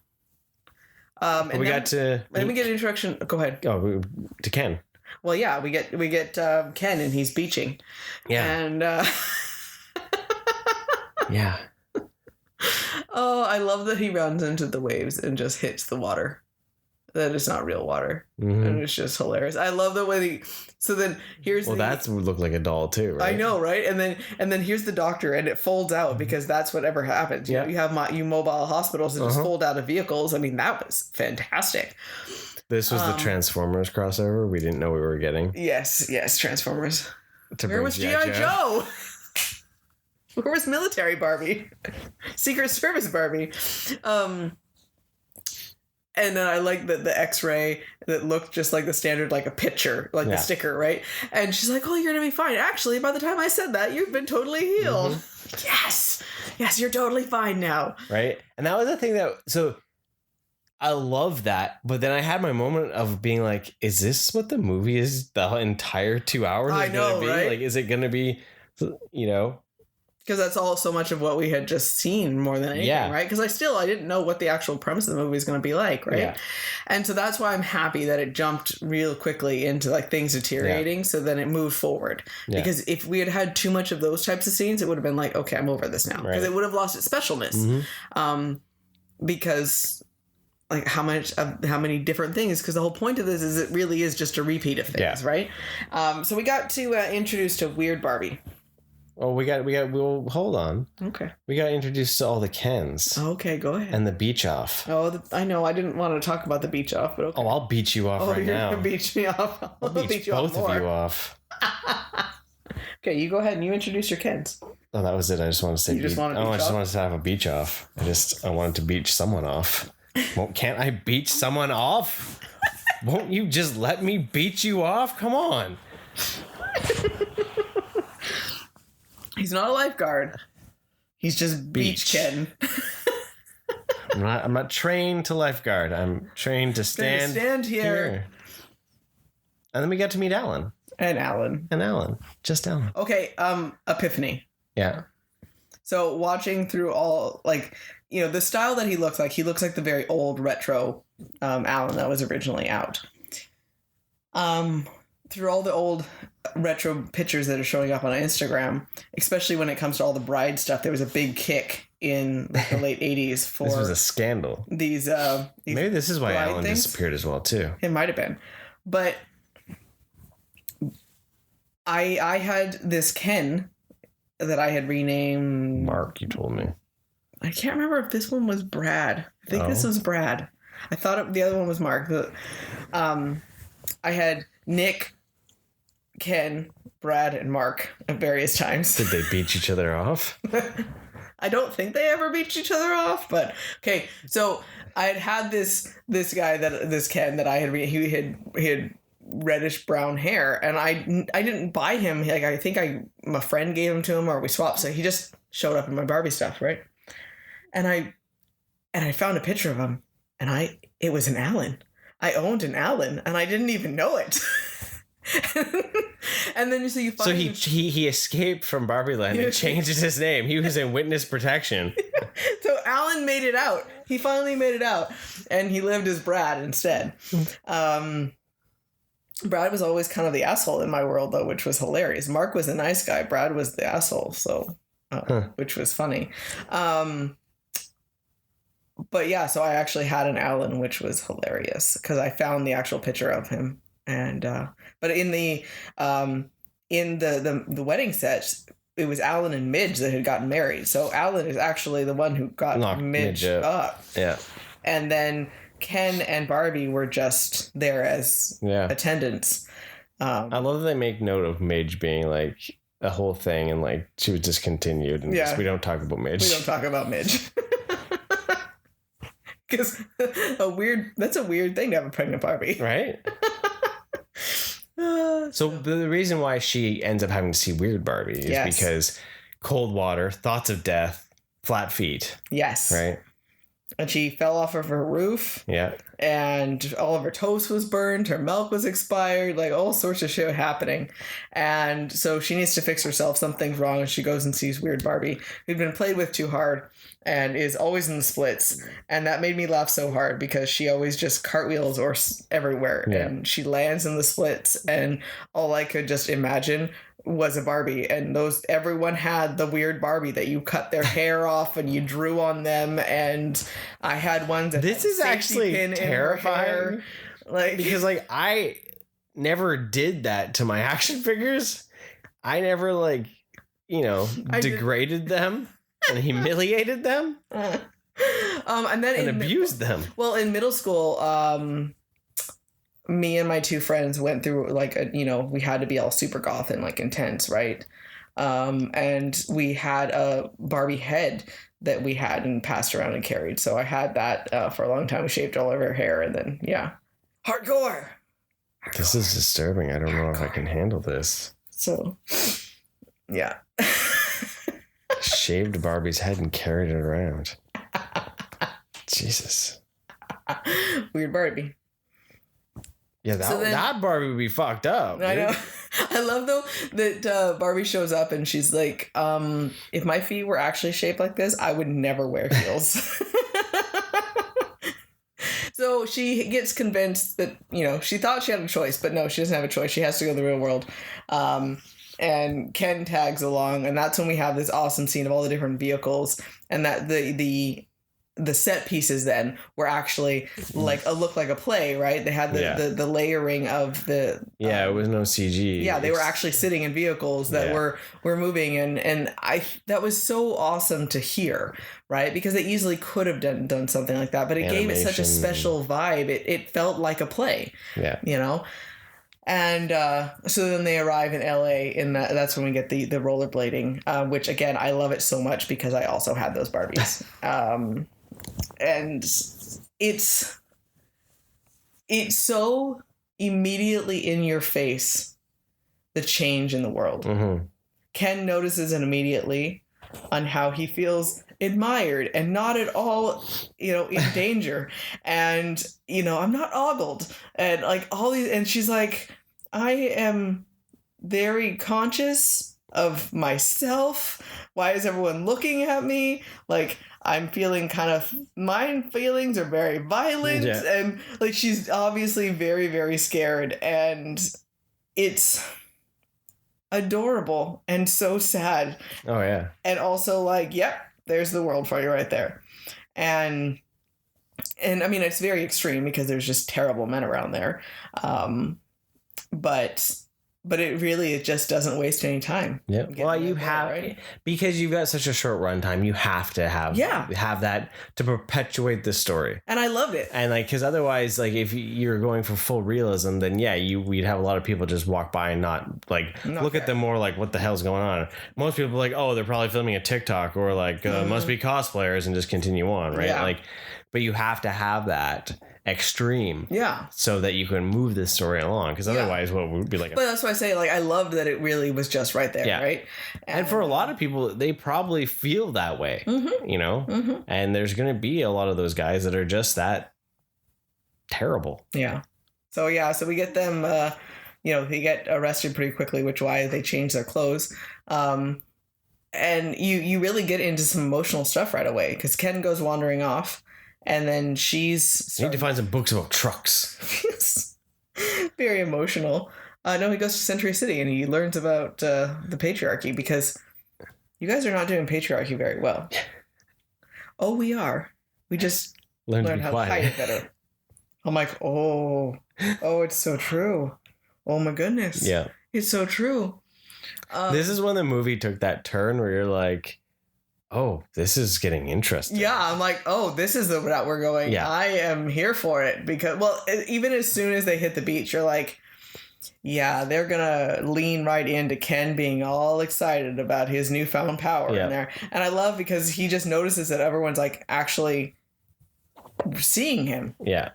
Speaker 1: And we get an
Speaker 2: introduction. Go ahead.
Speaker 1: Oh, to Ken.
Speaker 2: Well, yeah, we get Ken and he's beaching.
Speaker 1: Yeah.
Speaker 2: And...
Speaker 1: Yeah.
Speaker 2: Oh, I love that he runs into the waves and just hits the water. That is not real water. And it's just hilarious. I love the way so then here's
Speaker 1: that would look like a doll too, right?
Speaker 2: I know, right? And then here's the doctor and it folds out because that's whatever happens. You have you mobile hospitals that just fold out of vehicles. I mean, that was fantastic.
Speaker 1: This was the Transformers crossover we didn't know we were getting.
Speaker 2: Yes, Transformers. Where was G.I. Joe? Where was military Barbie? Secret Service Barbie. And then I like the X-ray that looked just like the standard, like a picture, like the sticker, right? And she's like, "Oh, you're gonna be fine. Actually, by the time I said that, you've been totally healed." Yes, you're totally fine now.
Speaker 1: Right, and that was the thing so I love that, but then I had my moment of being like, "Is this what the movie is? The entire 2 hours?
Speaker 2: I know,
Speaker 1: gonna be?
Speaker 2: Right?
Speaker 1: Like, is it gonna be,
Speaker 2: Because that's all so much of what we had just seen more than anything, right? Because I didn't know what the actual premise of the movie is going to be like, right? Yeah. And so that's why I'm happy that it jumped real quickly into like things deteriorating, so then it moved forward. Yeah. Because if we had had too much of those types of scenes, it would have been like, okay, I'm over this now. Because it would have lost its specialness. Because like how many different things, because the whole point of this is it really is just a repeat of things, right? So we got to introduce to Weird Barbie.
Speaker 1: Oh, we'll hold on. Okay. We got introduced to all the Kens.
Speaker 2: Okay, go ahead.
Speaker 1: And the beach off.
Speaker 2: Oh, I know. I didn't want to talk about the beach off, but okay.
Speaker 1: Oh, I'll beach you off right now.
Speaker 2: You're going to beach me off.
Speaker 1: I'll beach both of you off.
Speaker 2: Okay, you go ahead and you introduce your Kens.
Speaker 1: Oh, that was it. I just wanted to say
Speaker 2: I just
Speaker 1: wanted to have a beach off. I wanted to beach someone off. Well, can't I beach someone off? Won't you just let me beach you off? Come on.
Speaker 2: He's not a lifeguard. He's just beach Ken.
Speaker 1: I'm not trained to lifeguard. I'm trained to stand here. And then we got to meet Alan.
Speaker 2: And Alan.
Speaker 1: Just Alan.
Speaker 2: Okay, Epiphany.
Speaker 1: Yeah.
Speaker 2: So watching through all, like, you know, the style that he looks like the very old retro Alan that was originally out. Through all the old retro pictures that are showing up on Instagram, especially when it comes to all the bride stuff, there was a big kick in like, the late 80s for
Speaker 1: this was a scandal.
Speaker 2: These
Speaker 1: maybe this is why Alan disappeared as well too.
Speaker 2: It might have been, but I had this Ken that I had renamed
Speaker 1: Mark. You told me.
Speaker 2: I can't remember if this one was Brad. I think this was Brad. I thought the other one was Mark. I had Nick, Ken, Brad, and Mark at various times.
Speaker 1: Did they beat each other off?
Speaker 2: I don't think they ever beat each other off, but okay. So I had this guy this Ken that I had he had reddish brown hair, and I didn't buy him. Like I think my friend gave him to him, or we swapped. So he just showed up in my Barbie stuff, right? And I found a picture of him, and it was an Alan. I owned an Alan, and I didn't even know it. And then you find
Speaker 1: so he escaped from Barbie Land and changed his name. He was in witness protection.
Speaker 2: So Alan made it out. He finally made it out, and he lived as Brad instead. Brad was always kind of the asshole in my world, though, which was hilarious. Mark was a nice guy. Brad was the asshole, so which was funny. But yeah, so I actually had an Alan, which was hilarious because I found the actual picture of him. And but in the wedding set, it was Alan and Midge that had gotten married. So Alan is actually the one who got Midge up. Yeah. And then Ken and Barbie were just there as attendants.
Speaker 1: I love that they make note of Midge being like a whole thing, and like she was discontinued, and we don't talk about Midge.
Speaker 2: We don't talk about Midge. Because that's a weird thing to have a pregnant Barbie.
Speaker 1: Right? So the reason why she ends up having to see Weird Barbie is because cold water, thoughts of death, flat feet.
Speaker 2: Yes.
Speaker 1: Right?
Speaker 2: And she fell off of her roof.
Speaker 1: Yeah.
Speaker 2: And all of her toast was burned. Her milk was expired. Like all sorts of shit happening. And so she needs to fix herself. Something's wrong. And she goes and sees Weird Barbie, who'd been played with too hard and is always in the splits. And that made me laugh so hard because she always just cartwheels or everywhere. Yeah. And she lands in the splits. And all I could just imagine was a Barbie, and everyone had the Weird Barbie that you cut their hair off and you drew on them, and I had ones that
Speaker 1: this is actually terrifying, like because like I never did that to my action figures. I never degraded them and humiliated them,
Speaker 2: and then
Speaker 1: abused them.
Speaker 2: Well, in middle school, me and my two friends went through we had to be all super goth and like intense, right? And we had a Barbie head that we had and passed around and carried. So I had that for a long time. We shaved all of her hair, and then hardcore.
Speaker 1: This is disturbing. I don't know if I can handle this.
Speaker 2: So, yeah.
Speaker 1: Shaved Barbie's head and carried it around. Jesus.
Speaker 2: Weird Barbie.
Speaker 1: Yeah, that Barbie would be fucked up.
Speaker 2: I know. I love though that Barbie shows up and she's like, if my feet were actually shaped like this, I would never wear heels. So she gets convinced that, she thought she had a choice, but no, she doesn't have a choice. She has to go to the real world. And Ken tags along, and that's when we have this awesome scene of all the different vehicles, and that the set pieces then were actually like look like a play, right? They had the layering of the
Speaker 1: it was no CG.
Speaker 2: Yeah, they were actually sitting in vehicles that were moving, and that was so awesome to hear, right? Because they easily could have done something like that, but it gave it such a special vibe. It felt like a play. Yeah. And so then they arrive in LA, and that's when we get the rollerblading, which again I love it so much because I also had those Barbies. And it's so immediately in your face, the change in the world. Mm-hmm. Ken notices it immediately on how he feels admired and not at all, in danger. And, I'm not ogled. And like all these, and she's like, I am very conscious of myself. Why is everyone looking at me? Like, I'm feeling my feelings are very violent. Yeah. And like, she's obviously very, very scared. And it's adorable and so sad.
Speaker 1: Oh, yeah.
Speaker 2: And also like, yep, there's the world for you right there. And I mean, it's very extreme because there's just terrible men around there. But it just doesn't waste any time.
Speaker 1: Yeah. Well, you have, right? Because you've got such a short runtime, you have to have that to perpetuate the story.
Speaker 2: And I loved it.
Speaker 1: And like, because otherwise, like if you're going for full realism, then we'd have a lot of people just walk by and not look at them more like, what the hell's going on? Most people are like, oh, they're probably filming a TikTok or like must be cosplayers and just continue on, right? Yeah. Like, but you have to have that extreme, so that you can move this story along, because otherwise what would be like
Speaker 2: but that's why I say, like, I loved that it really was just right there, right?
Speaker 1: And for a lot of people, they probably feel that way. Mm-hmm. And there's going to be a lot of those guys that are just that terrible.
Speaker 2: So we get them they get arrested pretty quickly, which why they change their clothes. And you really get into some emotional stuff right away, because Ken goes wandering off. And then you
Speaker 1: need to find some books about trucks.
Speaker 2: Very emotional. No, he goes to Century City and he learns about the patriarchy, because you guys are not doing patriarchy very well. Oh, we are. We just learn how to hide it better. I'm like, oh, it's so true. Oh my goodness. Yeah. It's so true.
Speaker 1: This is when the movie took that turn where you're like, oh, this is getting interesting.
Speaker 2: Yeah, I'm like, oh, this is the route we're going. Yeah. I am here for it, because, even as soon as they hit the beach, you're like, yeah, they're going to lean right into Ken being all excited about his newfound power in there. And I love, because he just notices that everyone's like actually seeing him. Yeah.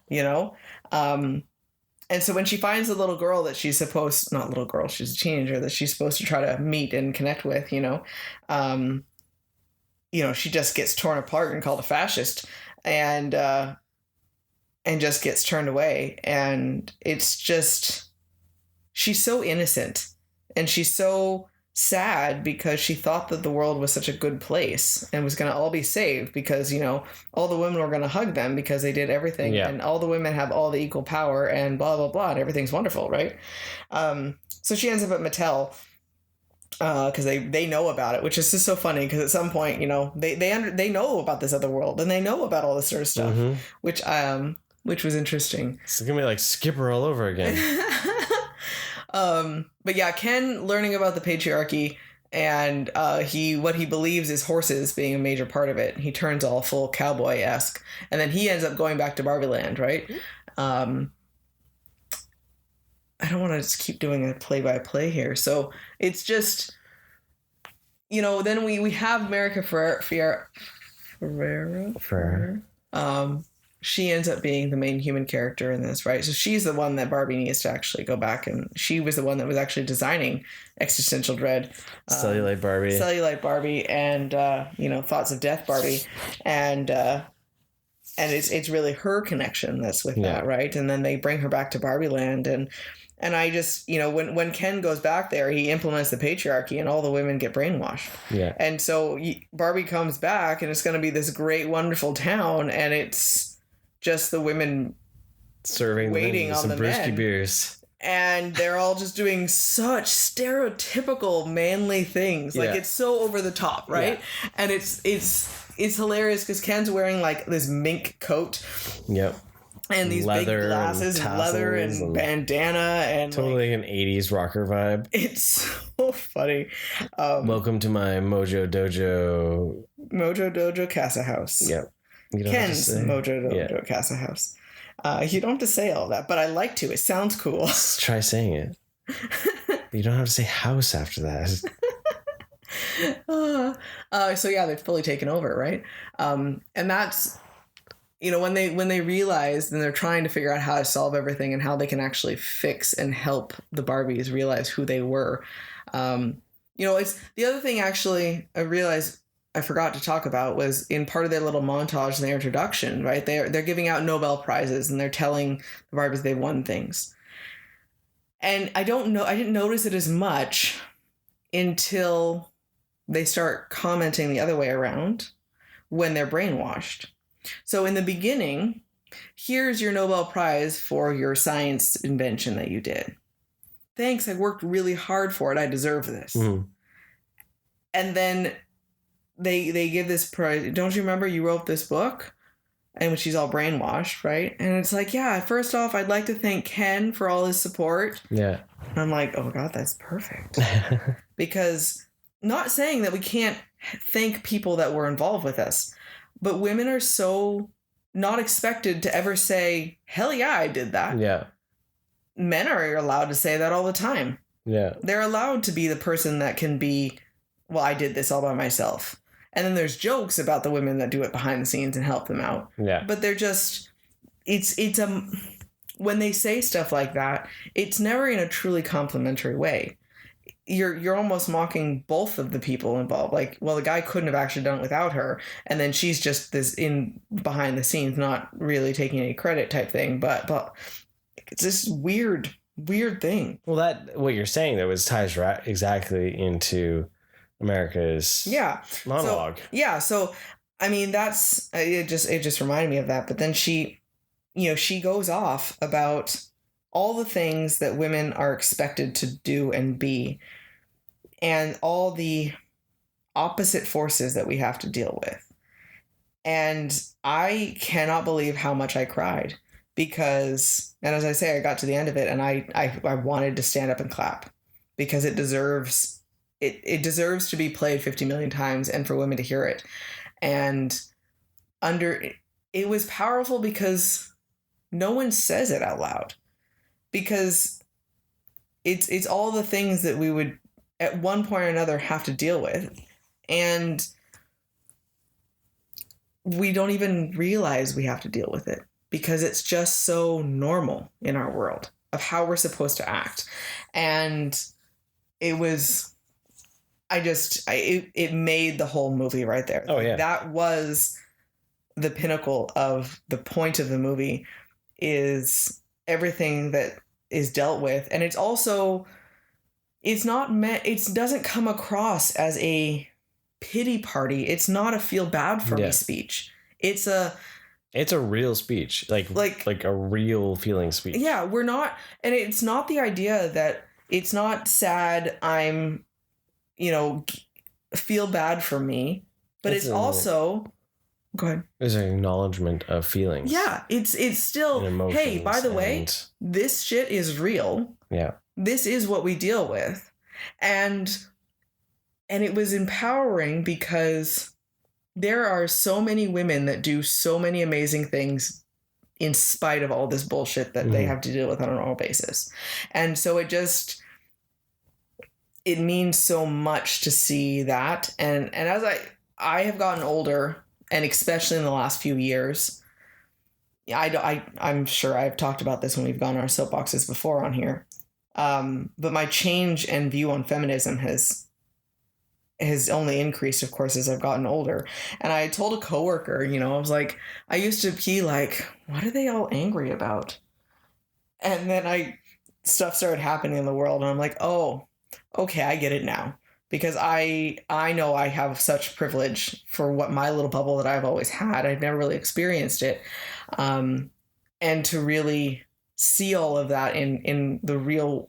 Speaker 2: And so when she finds the little girl that she's not little girl, she's a teenager that she's supposed to try to meet and connect with, she just gets torn apart and called a fascist, and just gets turned away. And it's just, she's so innocent and she's so sad, because she thought that the world was such a good place and was going to all be saved, because, all the women were going to hug them because they did everything, and all the women have all the equal power and blah, blah, blah, and everything's wonderful. Right. So she ends up at Mattel, because they know about it, which is just so funny, because at some point, they know about this other world and they know about all this sort of stuff, which was interesting.
Speaker 1: It's gonna be like Skipper all over again.
Speaker 2: But yeah, Ken learning about the patriarchy, and what he believes is horses being a major part of it. He turns all full cowboy-esque, and then he ends up going back to Barbie Land, right? I don't want to just keep doing a play-by-play here. So it's just, then we have America Ferrera. She ends up being the main human character in this, right? So she's the one that Barbie needs to actually go back, and she was the one that was actually designing Existential Dread.
Speaker 1: Cellulite
Speaker 2: Barbie and, Thoughts of Death Barbie. And it's really her connection that's with that, right? And then they bring her back to Barbie Land, and And I just, when Ken goes back there, he implements the patriarchy and all the women get brainwashed.
Speaker 1: Yeah.
Speaker 2: And so Barbie comes back and it's going to be this great, wonderful town. And it's just the women
Speaker 1: serving
Speaker 2: waiting on
Speaker 1: some
Speaker 2: the
Speaker 1: brewski
Speaker 2: men.
Speaker 1: beers.
Speaker 2: And they're all just doing such stereotypical manly things. Like, it's so over the top, right? Yeah. And it's hilarious because Ken's wearing like this mink coat.
Speaker 1: Yep.
Speaker 2: And these leather big glasses and leather and bandana and
Speaker 1: totally like an 80s rocker vibe.
Speaker 2: It's so funny.
Speaker 1: Welcome to my Mojo Dojo
Speaker 2: Casa House.
Speaker 1: Yep.
Speaker 2: Ken's Mojo Dojo Casa House. You don't have to say all that, but I like to. It sounds cool.
Speaker 1: Let's try saying it. You don't have to say house after that.
Speaker 2: So yeah, they've fully taken over, right? And that's, when they realize and they're trying to figure out how to solve everything and how they can actually fix and help the Barbies realize who they were. It's the other thing actually I realized I forgot to talk about was in part of their little montage in their introduction, right? They're giving out Nobel Prizes and they're telling the Barbies they've won things. And I didn't notice it as much until they start commenting the other way around when they're brainwashed. So in the beginning, here's your Nobel Prize for your science invention that you did. Thanks, I worked really hard for it. I deserve this. Mm-hmm. And then they give this prize. Don't you remember you wrote this book? And when she's all brainwashed, right? And it's like, yeah, first off, I'd like to thank Ken for all his support.
Speaker 1: Yeah.
Speaker 2: And I'm like, oh God, that's perfect. Because not saying that we can't thank people that were involved with us, but women are so not expected to ever say, hell yeah, I did that.
Speaker 1: Yeah.
Speaker 2: Men are allowed to say that all the time.
Speaker 1: Yeah.
Speaker 2: They're allowed to be the person that can be, well, I did this all by myself. And then there's jokes about the women that do it behind the scenes and help them out.
Speaker 1: Yeah.
Speaker 2: But they're just, when they say stuff like that, it's never in a truly complimentary way. You're almost mocking both of the people involved. Like, well, the guy couldn't have actually done it without her. And then she's just this in behind the scenes, not really taking any credit type thing. But it's this weird thing.
Speaker 1: Well, what you're saying though ties exactly into America's monologue.
Speaker 2: So I mean, that's it just reminded me of that. But then she goes off about all the things that women are expected to do and be, and all the opposite forces that we have to deal with. And I cannot believe how much I cried because, and as I say, I got to the end of it and I wanted to stand up and clap because it deserves to be played 50 million times and for women to hear it. And it was powerful because no one says it out loud. Because it's all the things that we would at one point or another have to deal with. And we don't even realize we have to deal with it because it's just so normal in our world of how we're supposed to act. And it made the whole movie right there.
Speaker 1: Oh, yeah.
Speaker 2: That was the pinnacle of the point of the movie is everything that is dealt with. And it's also, it doesn't come across as a pity party. It's not a feel bad for me speech. It's a real speech, like a real feeling speech. Yeah, and it's not the idea that it's not sad. I'm, feel bad for me, but it's also, go ahead.
Speaker 1: There's an acknowledgement of feelings.
Speaker 2: Yeah, it's still, hey, by the way, this shit is real.
Speaker 1: Yeah.
Speaker 2: This is what we deal with. And it was empowering because there are so many women that do so many amazing things in spite of all this bullshit that they have to deal with on a normal basis. And so it means so much to see that. And as I have gotten older, and especially in the last few years, I'm sure I've talked about this when we've gone on our soapboxes before on here. But my change and view on feminism has only increased, of course, as I've gotten older. And I told a coworker, I was like, I used to be like, what are they all angry about? And then I stuff started happening in the world, and I'm like, oh, okay, I get it now. Because I know I have such privilege for what my little bubble that I've always had. I've never really experienced it. And to really see all of that in the real,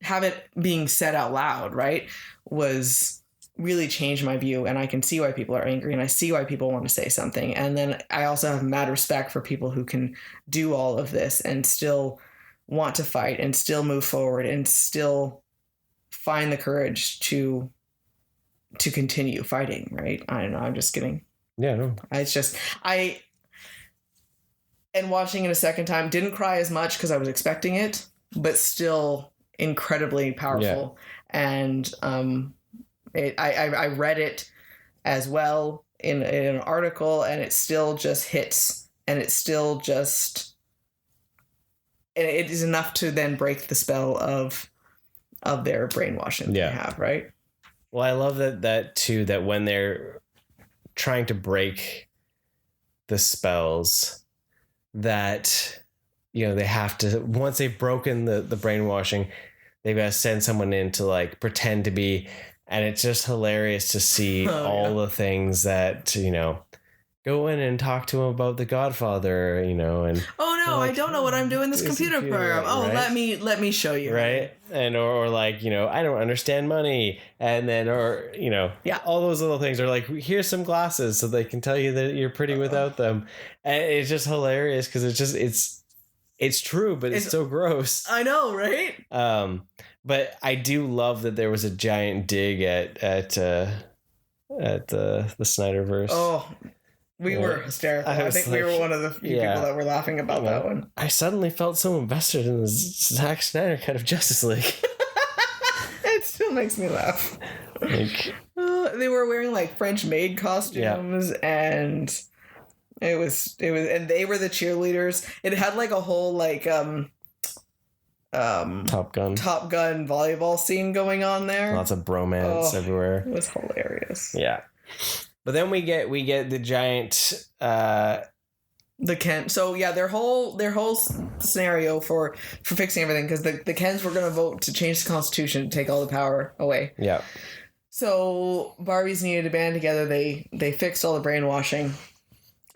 Speaker 2: have it being said out loud, right, was really changed my view. And I can see why people are angry, and I see why people want to say something. And then I also have mad respect for people who can do all of this and still want to fight and still move forward and still find the courage to continue fighting, right? I don't know. I'm just kidding.
Speaker 1: Yeah, no.
Speaker 2: It's just, and watching it a second time, didn't cry as much because I was expecting it, but still incredibly powerful. Yeah. And I read it as well in an article, and it still just hits, and it still just, it is enough to then break the spell of their brainwashing that they have, right?
Speaker 1: Well, I love that too, that when they're trying to break the spells, that, you know, they have to, once they've broken the brainwashing, they've got to send someone in to like pretend to be, and it's just hilarious to see the things that, you know, go in and talk to him about The Godfather, you know, and
Speaker 2: I don't know what I'm doing this computer program. Oh, right? let me show you.
Speaker 1: Right. And or like, you know, I don't understand money. And then, or, you know, all those little things are like, here's some glasses so they can tell you that you're pretty without them. And it's just hilarious because it's true, but it's so gross.
Speaker 2: I know, right?
Speaker 1: But I do love that there was a giant dig at the Snyderverse.
Speaker 2: Oh, we were hysterical. I think we were one of the few people that were laughing about that one.
Speaker 1: I suddenly felt so invested in the Zack Snyder cut of Justice League.
Speaker 2: It still makes me laugh. Like, they were wearing like French maid costumes, and it was, and they were the cheerleaders. It had like a whole like
Speaker 1: Top Gun
Speaker 2: volleyball scene going on there.
Speaker 1: Lots of bromance everywhere.
Speaker 2: It was hilarious.
Speaker 1: Yeah. But then we get the giant
Speaker 2: the Ken. So yeah, their whole scenario for fixing everything, because the Kens were going to vote to change the Constitution to take all the power away.
Speaker 1: Yeah.
Speaker 2: So Barbies needed to band together. They fixed all the brainwashing,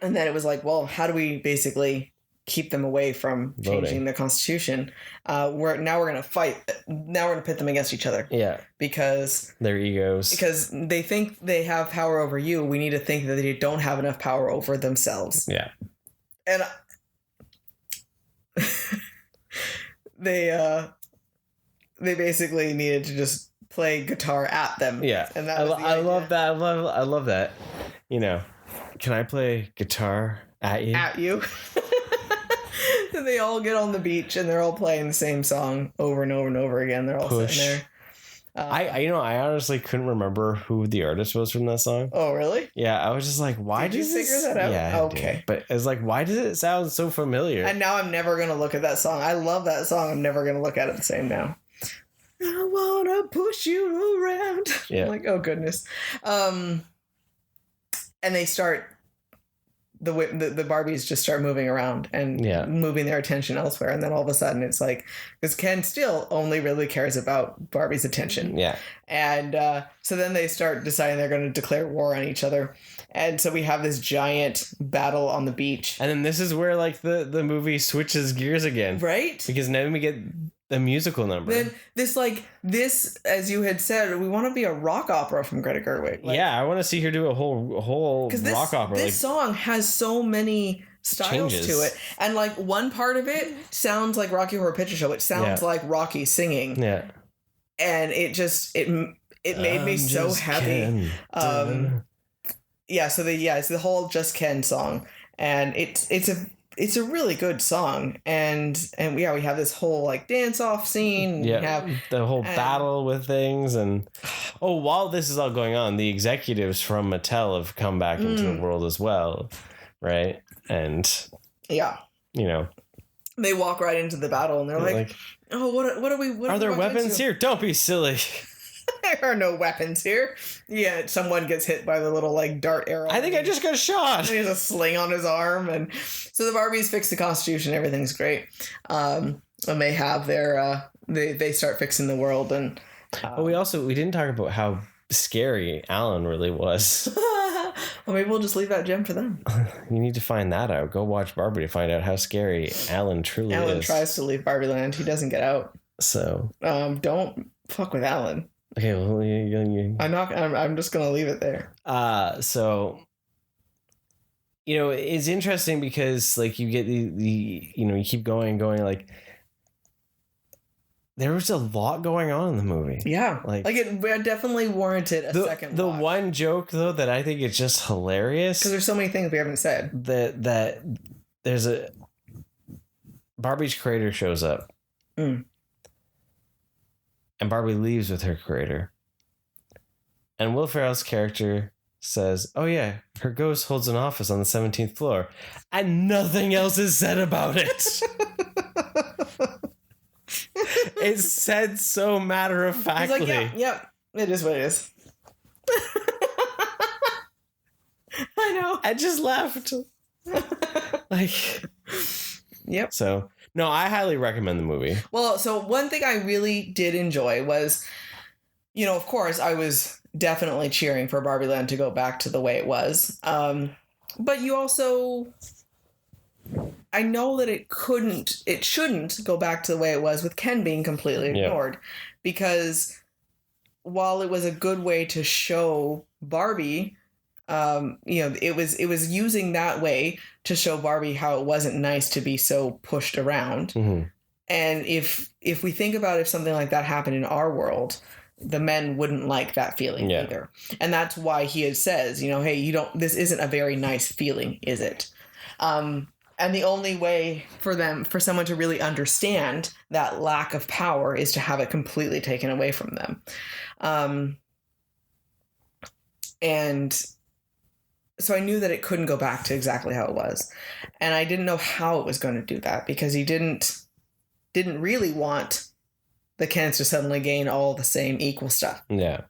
Speaker 2: and then it was like, well, how do we basically keep them away from changing the Constitution? We're going to fight. Now we're going to pit them against each other.
Speaker 1: Yeah. Because their egos. Because
Speaker 2: they think they have power over you. We need to think that they don't have enough power over themselves.
Speaker 1: Yeah.
Speaker 2: And they basically needed to just play guitar at them.
Speaker 1: Yeah.
Speaker 2: And that
Speaker 1: I love that. I love that. You know, can I play guitar at you?
Speaker 2: At you. And they all get on the beach and they're all playing the same song over and over and over again. They're all sitting there.
Speaker 1: I honestly couldn't remember who the artist was from that song.
Speaker 2: Oh, really?
Speaker 1: Yeah, I was just like, why did you
Speaker 2: figure that out?
Speaker 1: Yeah,
Speaker 2: okay.
Speaker 1: But it's like, why does it sound so familiar?
Speaker 2: And now I'm never gonna look at that song. I love that song. I'm never gonna look at it the same now. I wanna push you around. Yeah. I'm like, oh goodness. And they start. The Barbies just start moving around and moving their attention elsewhere. And then all of a sudden it's like, because Ken still only really cares about Barbie's attention.
Speaker 1: Yeah.
Speaker 2: And so then they start deciding they're going to declare war on each other. And so we have this giant battle on the beach.
Speaker 1: And then this is where like the movie switches gears again.
Speaker 2: Right?
Speaker 1: Because now we get the musical number.
Speaker 2: Then this, as you had said, we want to be a rock opera from Greta Gerwig.
Speaker 1: I want to see her do a whole rock opera.
Speaker 2: This song has so many styles to it, and like one part of it sounds like Rocky Horror Picture Show. It sounds like Rocky singing.
Speaker 1: Yeah,
Speaker 2: and it made me so happy. So it's the whole Just Ken song, and it's a really good song, and we have this whole like dance off scene.
Speaker 1: Yeah, we have the whole battle with things, and while this is all going on, the executives from Mattel have come back into the world as well, right? And
Speaker 2: they walk right into the battle, and they're like what are we?
Speaker 1: Are there weapons here? Don't be silly.
Speaker 2: There are no weapons here. Yeah, someone gets hit by the little like dart arrow.
Speaker 1: I think I just got shot.
Speaker 2: And he has a sling on his arm, and so the Barbies fix the Constitution. Everything's great. And And they have their they start fixing the world. And
Speaker 1: but we didn't talk about how scary Alan really was.
Speaker 2: Well, maybe we'll just leave that gem for them.
Speaker 1: You need to find that out. Go watch Barbie to find out how scary Alan truly is.
Speaker 2: Alan tries to leave Barbie Land. He doesn't get out.
Speaker 1: So
Speaker 2: don't fuck with Alan.
Speaker 1: Okay, well,
Speaker 2: I'm just gonna leave it there.
Speaker 1: So it's interesting because like you get the you keep going like there was a lot going on in the movie.
Speaker 2: Yeah, like it definitely warranted a second.
Speaker 1: The
Speaker 2: watch.
Speaker 1: one joke though that I think is just hilarious
Speaker 2: because there's so many things we haven't said.
Speaker 1: That there's a Barbie's creator shows up, and Barbie leaves with her creator, and Will Ferrell's character says, "Oh yeah, her ghost holds an office on the 17th floor," and nothing else is said about it. It's said so matter of factly.
Speaker 2: He's like, yep, it is what it is. I know.
Speaker 1: I just left. Like,
Speaker 2: yep.
Speaker 1: So, no, I highly recommend the movie.
Speaker 2: Well, so one thing I really did enjoy was, of course, I was definitely cheering for Barbie Land to go back to the way it was. But you also... I know that it shouldn't go back to the way it was with Ken being completely ignored, because while it was a good way to show Barbie, it was using that way to show Barbie how it wasn't nice to be so pushed around.
Speaker 1: Mm-hmm.
Speaker 2: And if we think about if something like that happened in our world, the men wouldn't like that feeling either. And that's why he says, hey, this isn't a very nice feeling, is it? And the only way for someone to really understand that lack of power is to have it completely taken away from them. And so I knew that it couldn't go back to exactly how it was. And I didn't know how it was going to do that, because he didn't really want the Kens to suddenly gain all the same equal stuff.
Speaker 1: Yeah.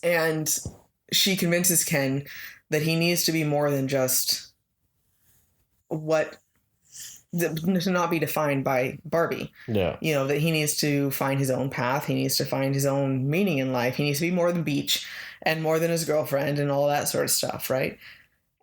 Speaker 2: And she convinces Ken that he needs to be more than just to not be defined by Barbie.
Speaker 1: Yeah.
Speaker 2: That he needs to find his own path. He needs to find his own meaning in life. He needs to be more than Beach and more than his girlfriend and all that sort of stuff, right?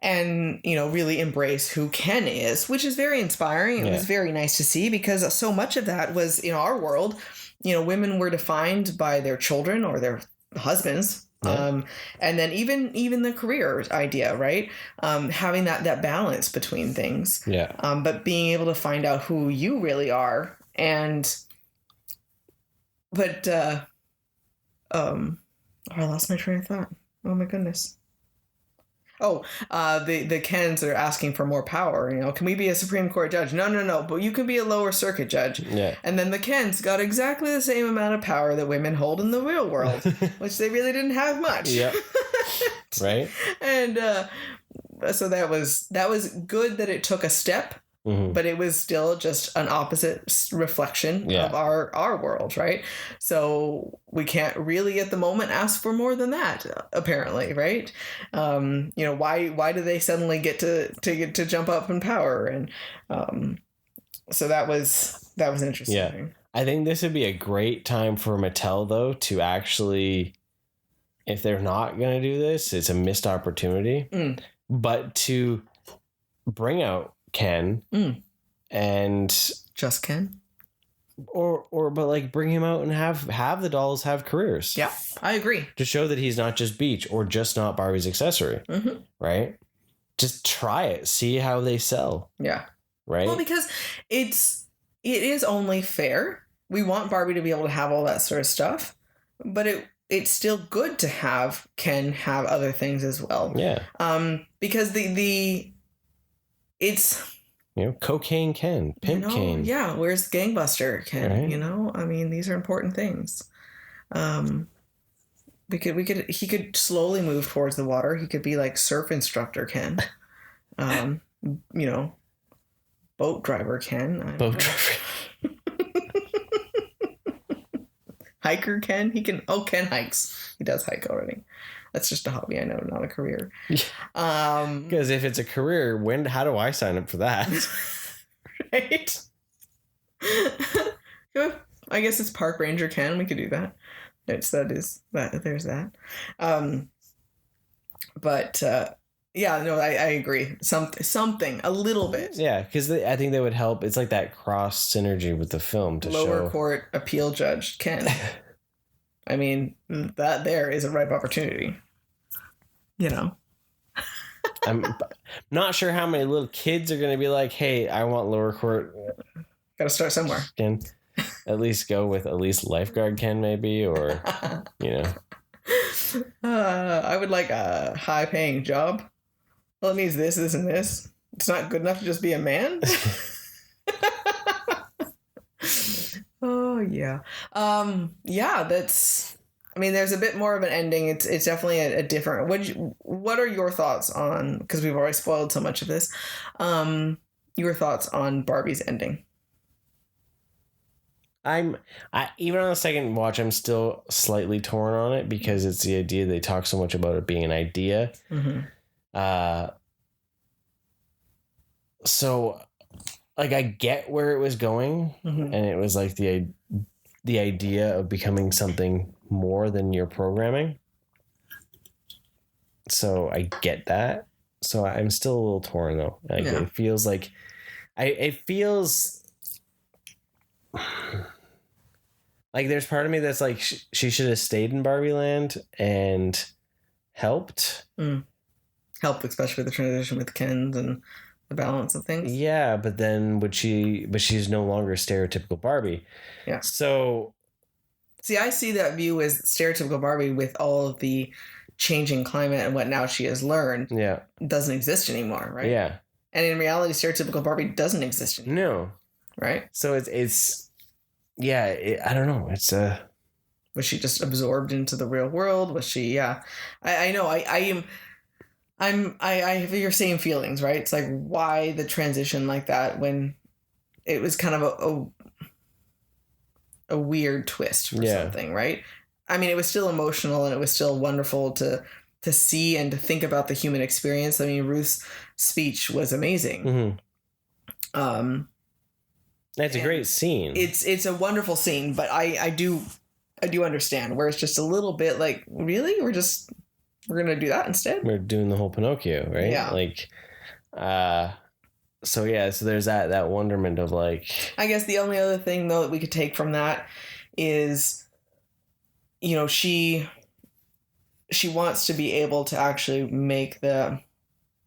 Speaker 2: And, really embrace who Ken is, which is very inspiring. It was very nice to see, because so much of that was in our world. Women were defined by their children or their husbands. Yeah. And then even the career idea, right? Having that balance between things.
Speaker 1: Yeah.
Speaker 2: But being able to find out who you really are. I lost my train of thought. Oh my goodness. The Kens are asking for more power. Can we be a Supreme Court judge? No, but you can be a lower circuit judge.
Speaker 1: Yeah. And
Speaker 2: then the Kens got exactly the same amount of power that women hold in the real world, which they really didn't have much.
Speaker 1: Yeah. Right.
Speaker 2: And so that was good that it took a step. Mm-hmm. But it was still just an opposite reflection of our world, right? So we can't really at the moment ask for more than that, apparently, right? Why do they suddenly get to jump up in power? And so that was interesting.
Speaker 1: Yeah. I think this would be a great time for Mattel, though, to actually, if they're not going to do this, it's a missed opportunity, but to bring out Ken and
Speaker 2: just Ken,
Speaker 1: or but like bring him out and have the dolls have careers.
Speaker 2: Yeah, I agree.
Speaker 1: To show that he's not just Beach or just not Barbie's accessory, right? Just try it, see how they sell.
Speaker 2: Yeah,
Speaker 1: right.
Speaker 2: Well, because it is only fair. We want Barbie to be able to have all that sort of stuff, but it's still good to have Ken have other things as well.
Speaker 1: Yeah.
Speaker 2: Because it's
Speaker 1: cocaine Ken, pimp Ken.
Speaker 2: Yeah, where's gangbuster Ken?
Speaker 1: Right.
Speaker 2: These are important things. He could slowly move towards the water. He could be like surf instructor Ken. Boat driver Ken.
Speaker 1: Boat driver.
Speaker 2: Hiker Ken. Ken hikes. He does hike already. That's just a hobby, I know, not a career.
Speaker 1: Because if it's a career, how do I sign up for that?
Speaker 2: Right? I guess it's Park Ranger Ken. We could do that. There's that. But yeah, no, I agree. Something a little bit.
Speaker 1: Yeah, because I think that would help. It's like that cross synergy with the film to
Speaker 2: Lower
Speaker 1: show.
Speaker 2: court appeal judge Ken. I mean, that there is a ripe opportunity. You know.
Speaker 1: I'm not sure how many little kids are going to be like, hey, I want lower court.
Speaker 2: Got to start somewhere.
Speaker 1: Ken. At least go with at least lifeguard Ken, maybe, or, you know.
Speaker 2: I would like a high-paying job. Well, it needs this, this, and this. It's not good enough to just be a man. Oh yeah, yeah. That's. I mean, there's a bit more of an ending. It's definitely a different. What are your thoughts on? Because we've already spoiled so much of this. Your thoughts on Barbie's ending?
Speaker 1: Even on the second watch, I'm still slightly torn on it because it's the idea. They talk so much about it being an idea. Mm-hmm. So, like, I get where it was going, mm-hmm. and it was like the idea of becoming something more than your programming. So I get that. So I'm still a little torn though. Like, yeah. It feels like it feels like there's part of me that's like she should have stayed in Barbie Land and helped.
Speaker 2: Helped, especially with the transition with Kens and the balance of things.
Speaker 1: Yeah, but then but she's no longer stereotypical Barbie.
Speaker 2: Yeah.
Speaker 1: So
Speaker 2: see, I see that view as stereotypical Barbie with all of the changing climate and what now she has learned.
Speaker 1: Yeah.
Speaker 2: Doesn't exist anymore, right?
Speaker 1: Yeah.
Speaker 2: And in reality, stereotypical Barbie doesn't exist anymore.
Speaker 1: No.
Speaker 2: Right?
Speaker 1: So it's yeah, I don't know. It's
Speaker 2: was she just absorbed into the real world? Was she? Yeah. I know. I have your same feelings, right? It's like, why the transition like that when it was kind of a weird twist for something, right? I mean, it was still emotional and it was still wonderful to see and to think about the human experience. I mean, Ruth's speech was amazing.
Speaker 1: Mm-hmm. That's a great scene.
Speaker 2: It's a wonderful scene, but I do understand where it's just a little bit like, really? We're gonna do that instead?
Speaker 1: We're doing the whole Pinocchio, right?
Speaker 2: Yeah.
Speaker 1: Like, so there's that wonderment of like.
Speaker 2: I guess the only other thing though that we could take from that is, you know, she wants to be able to actually make the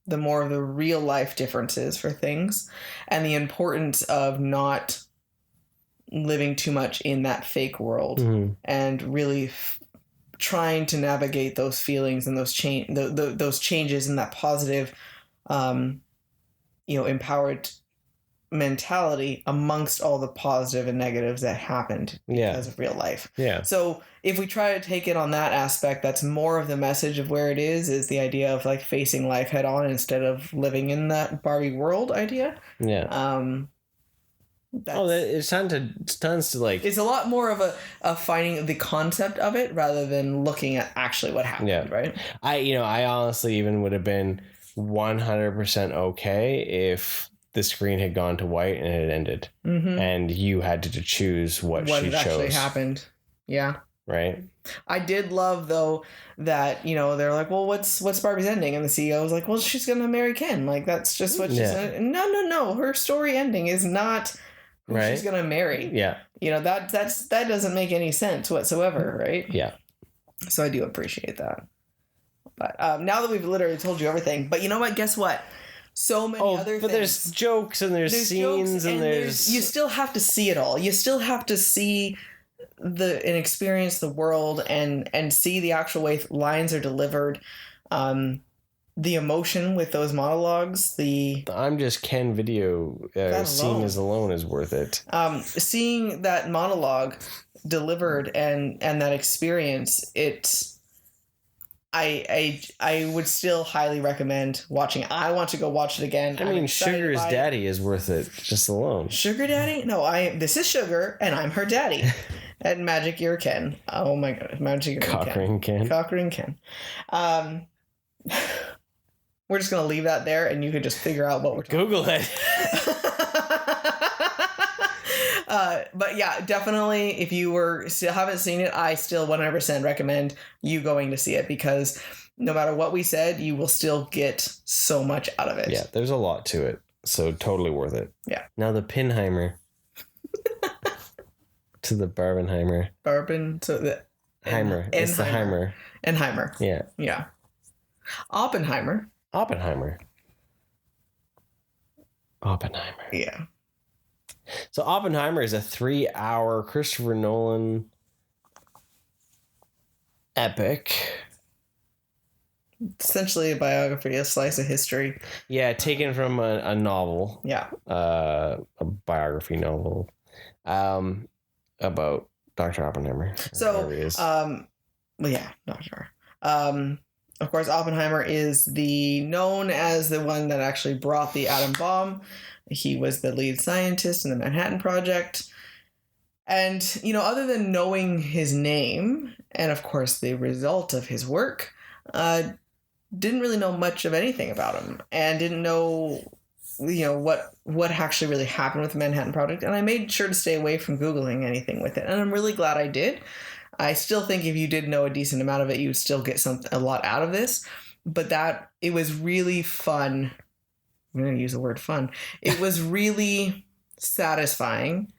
Speaker 2: more of the real life differences for things and the importance of not living too much in that fake world, mm-hmm. and really trying to navigate those feelings and those changes and that positive, empowered mentality amongst all the positive and negatives that happened because of real life.
Speaker 1: Yeah.
Speaker 2: So if we try to take it on that aspect, that's more of the message of where it is the idea of like facing life head on instead of living in that Barbie world idea.
Speaker 1: Yeah. It tends to like.
Speaker 2: It's a lot more of a finding the concept of it rather than looking at actually what happened. Right.
Speaker 1: I honestly even would have been 100% okay if the screen had gone to white and it ended, mm-hmm. and you had to choose what she chose.
Speaker 2: Actually happened. Yeah.
Speaker 1: Right.
Speaker 2: I did love though that, they're like, well, what's Barbie's ending? And the CEO was like, well, she's going to marry Ken. Like, that's just what she's No. Her story ending is not who she's going to marry.
Speaker 1: Yeah.
Speaker 2: That doesn't make any sense whatsoever. Right.
Speaker 1: Yeah.
Speaker 2: So I do appreciate that. But now that we've literally told you everything, but you know what? Guess what? So many other things. But
Speaker 1: there's jokes and there's scenes and there's...
Speaker 2: You still have to see it all. You still have to see and experience the world and see the actual way lines are delivered. The emotion with those monologues.
Speaker 1: I'm Just Ken video scene alone is worth it.
Speaker 2: Seeing that monologue delivered and that experience, I would still highly recommend watching. I want to go watch it again.
Speaker 1: I mean, Sugar's daddy is worth it just alone.
Speaker 2: Sugar daddy? No, this is Sugar and I'm her daddy. And Magic Ear Ken. Oh my god, Magic Ear Ken. Cocker and Ken. We're just gonna leave that there, and you could just figure out what we're talking
Speaker 1: Google
Speaker 2: about.
Speaker 1: it.
Speaker 2: But yeah, definitely, if you still haven't seen it, I still 100% recommend you going to see it, because no matter what we said, you will still get so much out of it.
Speaker 1: Yeah, there's a lot to it. So totally worth it.
Speaker 2: Yeah.
Speaker 1: Now the Pinheimer to the Barbenheimer.
Speaker 2: Heimer.
Speaker 1: It's the Heimer.
Speaker 2: Oppenheimer.
Speaker 1: Yeah.
Speaker 2: Yeah. Oppenheimer. Yeah.
Speaker 1: So Oppenheimer is a 3-hour Christopher Nolan epic.
Speaker 2: Essentially a biography, a slice of history.
Speaker 1: Yeah, taken from a novel.
Speaker 2: Yeah.
Speaker 1: A biography novel about Dr. Oppenheimer.
Speaker 2: So, well, yeah, not sure. Of course, Oppenheimer is known as the one that actually brought the atom bomb. He was the lead scientist in the Manhattan Project. And, other than knowing his name and, of course, the result of his work, didn't really know much of anything about him, and didn't know, what actually really happened with the Manhattan Project. And I made sure to stay away from Googling anything with it. And I'm really glad I did. I still think if you did know a decent amount of it, you would still get a lot out of this. But it was really fun. I'm going to use the word fun. It was really satisfying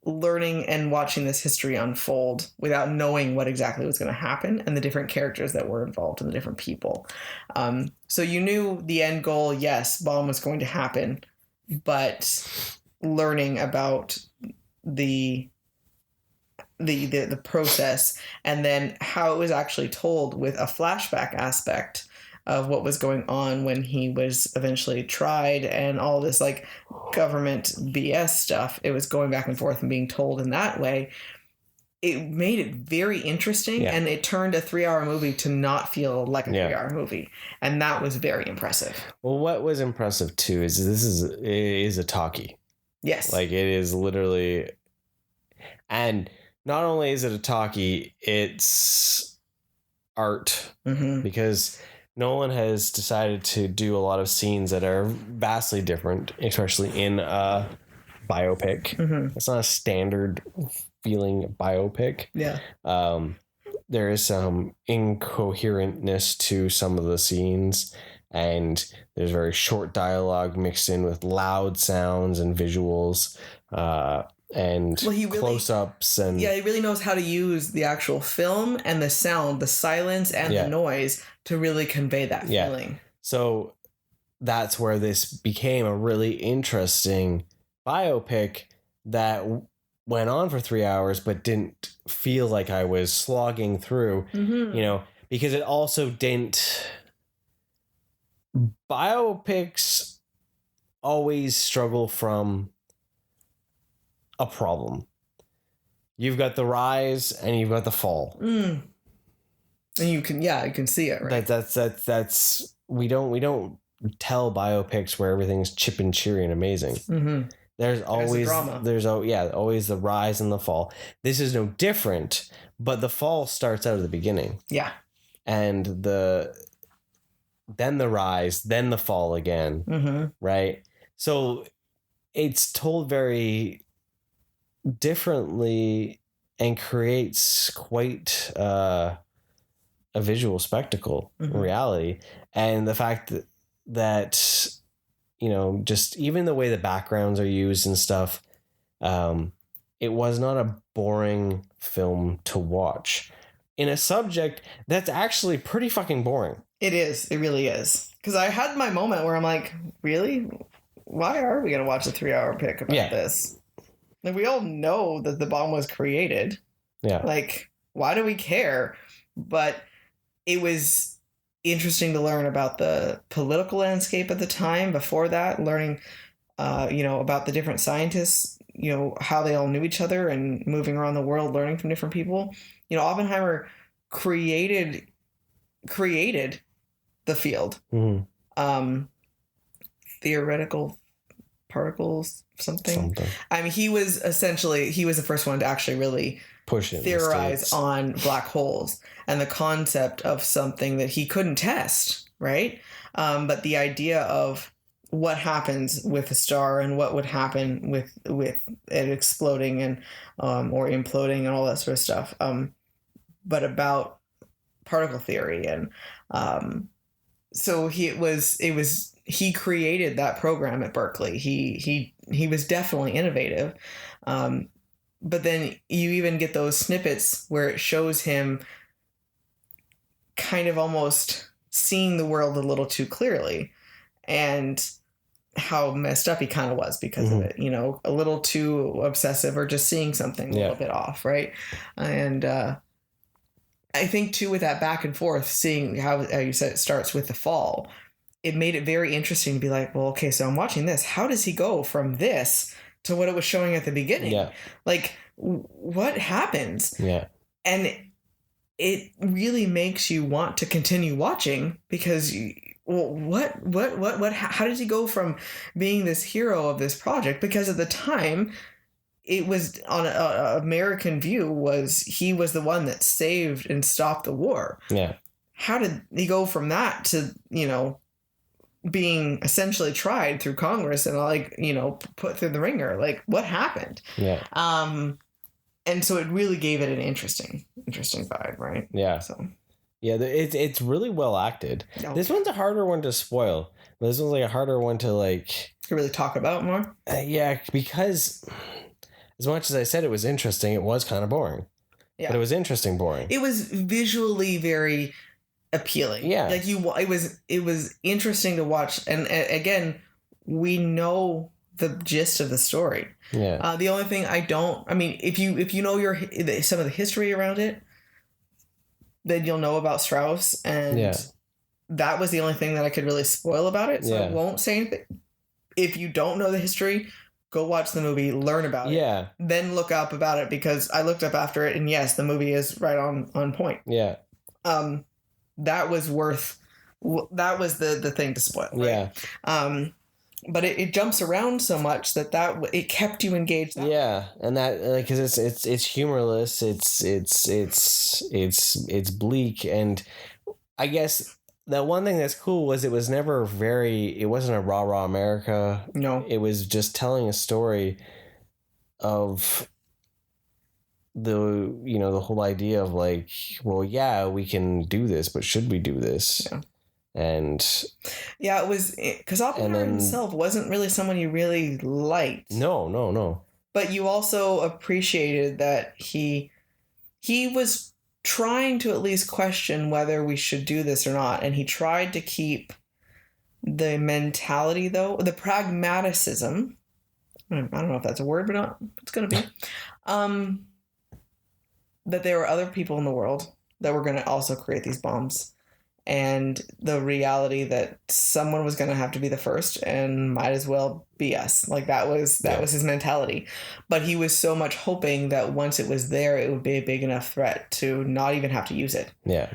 Speaker 2: learning and watching this history unfold without knowing what exactly was going to happen and the different characters that were involved and the different people. So you knew the end goal, yes, bomb was going to happen, but learning about the process and then how it was actually told with a flashback aspect of what was going on when he was eventually tried and all this like government BS stuff. It was going back and forth and being told in that way. It made it very interesting, and it turned a 3-hour movie to not feel like a 3-hour movie. And that was very impressive.
Speaker 1: Well, what was impressive too is it is a talkie.
Speaker 2: Yes.
Speaker 1: Like it is literally, and not only is it a talkie, it's art, because Nolan has decided to do a lot of scenes that are vastly different, especially in a biopic. It's not a standard feeling biopic.
Speaker 2: Yeah.
Speaker 1: There is some incoherentness to some of the scenes, and there's very short dialogue mixed in with loud sounds and visuals. And close-ups, and
Speaker 2: he really knows how to use the actual film and the sound, the silence and the noise to really convey that feeling.
Speaker 1: So that's where this became a really interesting biopic that went on for 3 hours but didn't feel like I was slogging through, because it also didn't. Biopics always struggle from a problem. You've got the rise and you've got the fall.
Speaker 2: And you can see it, right?
Speaker 1: That's we don't tell biopics where everything's chip and cheery and amazing. There's always always the rise and the fall. This is no different, but the fall starts out at the beginning.
Speaker 2: Yeah.
Speaker 1: And then the rise, then the fall again. Right? So it's told very differently and creates quite a visual spectacle in reality. And the fact that just even the way the backgrounds are used and stuff, it was not a boring film to watch in a subject that's actually pretty fucking boring.
Speaker 2: It is. It really is. Because I had my moment where I'm like, really? Why are we going to watch a 3-hour pic about this? Like, we all know that the bomb was created.
Speaker 1: Yeah.
Speaker 2: Like, why do we care? But it was interesting to learn about the political landscape at the time. Before that, learning, about the different scientists, how they all knew each other and moving around the world, learning from different people. Oppenheimer created the field. Theoretical particles, something. I mean, he was the first one to actually really
Speaker 1: push it,
Speaker 2: theorize on black holes and the concept of something that he couldn't test, right? But the idea of what happens with a star and what would happen with it exploding and or imploding and all that sort of stuff. But about particle theory and so he created that program at Berkeley. He was definitely innovative. But then you even get those snippets where it shows him kind of almost seeing the world a little too clearly and how messed up he kind of was because of it, a little too obsessive or just seeing something a little bit off. Right. And, I think too, with that back and forth, seeing how you said it starts with the fall, it made it very interesting to be like, well, okay, so I'm watching this. How does he go from this to what it was showing at the beginning? Yeah. Like, what happens?
Speaker 1: Yeah.
Speaker 2: And it really makes you want to continue watching because how did he go from being this hero of this project? Because at the time, it was on a American view was he was the one that saved and stopped the war.
Speaker 1: Yeah.
Speaker 2: How did he go from that to, being essentially tried through Congress and put through the ringer? Like, what happened?
Speaker 1: Yeah.
Speaker 2: And so it really gave it an interesting vibe, right?
Speaker 1: Yeah.
Speaker 2: So.
Speaker 1: Yeah, it's really well acted.
Speaker 2: Oh.
Speaker 1: This one's a harder one to spoil. This one's like a harder one to
Speaker 2: really talk about more.
Speaker 1: Yeah, because as much as I said it was interesting, it was kind of boring. Yeah, but it was interesting, boring.
Speaker 2: It was visually very appealing.
Speaker 1: Yeah,
Speaker 2: like it was interesting to watch, and again, we know the gist of the story.
Speaker 1: Yeah.
Speaker 2: The only thing if you know some of the history around it, then you'll know about Strauss, and that was the only thing that I could really spoil about it. So I won't say anything. If you don't know the history, go watch the movie, learn about it. Then look up about it, because I looked up after it, and yes, the movie is right on point.
Speaker 1: Yeah.
Speaker 2: That was the thing to spoil. Right?
Speaker 1: Yeah.
Speaker 2: But it jumps around so much that it kept you engaged.
Speaker 1: Yeah, and that because it's humorless, it's bleak, and I guess the one thing that's cool was it wasn't a rah America.
Speaker 2: No,
Speaker 1: it was just telling a story of the whole idea of we can do this, but should we do this?
Speaker 2: Yeah.
Speaker 1: And
Speaker 2: it was because Oppenheimer himself wasn't really someone you really liked.
Speaker 1: No.
Speaker 2: But you also appreciated that he was trying to at least question whether we should do this or not, and he tried to keep the mentality, though, the pragmaticism. I don't know if that's a word, but not. It's going to be. That there were other people in the world that were going to also create these bombs. And the reality that someone was going to have to be the first and might as well be us. Like that was his mentality. But he was so much hoping that once it was there, it would be a big enough threat to not even have to use it.
Speaker 1: Yeah.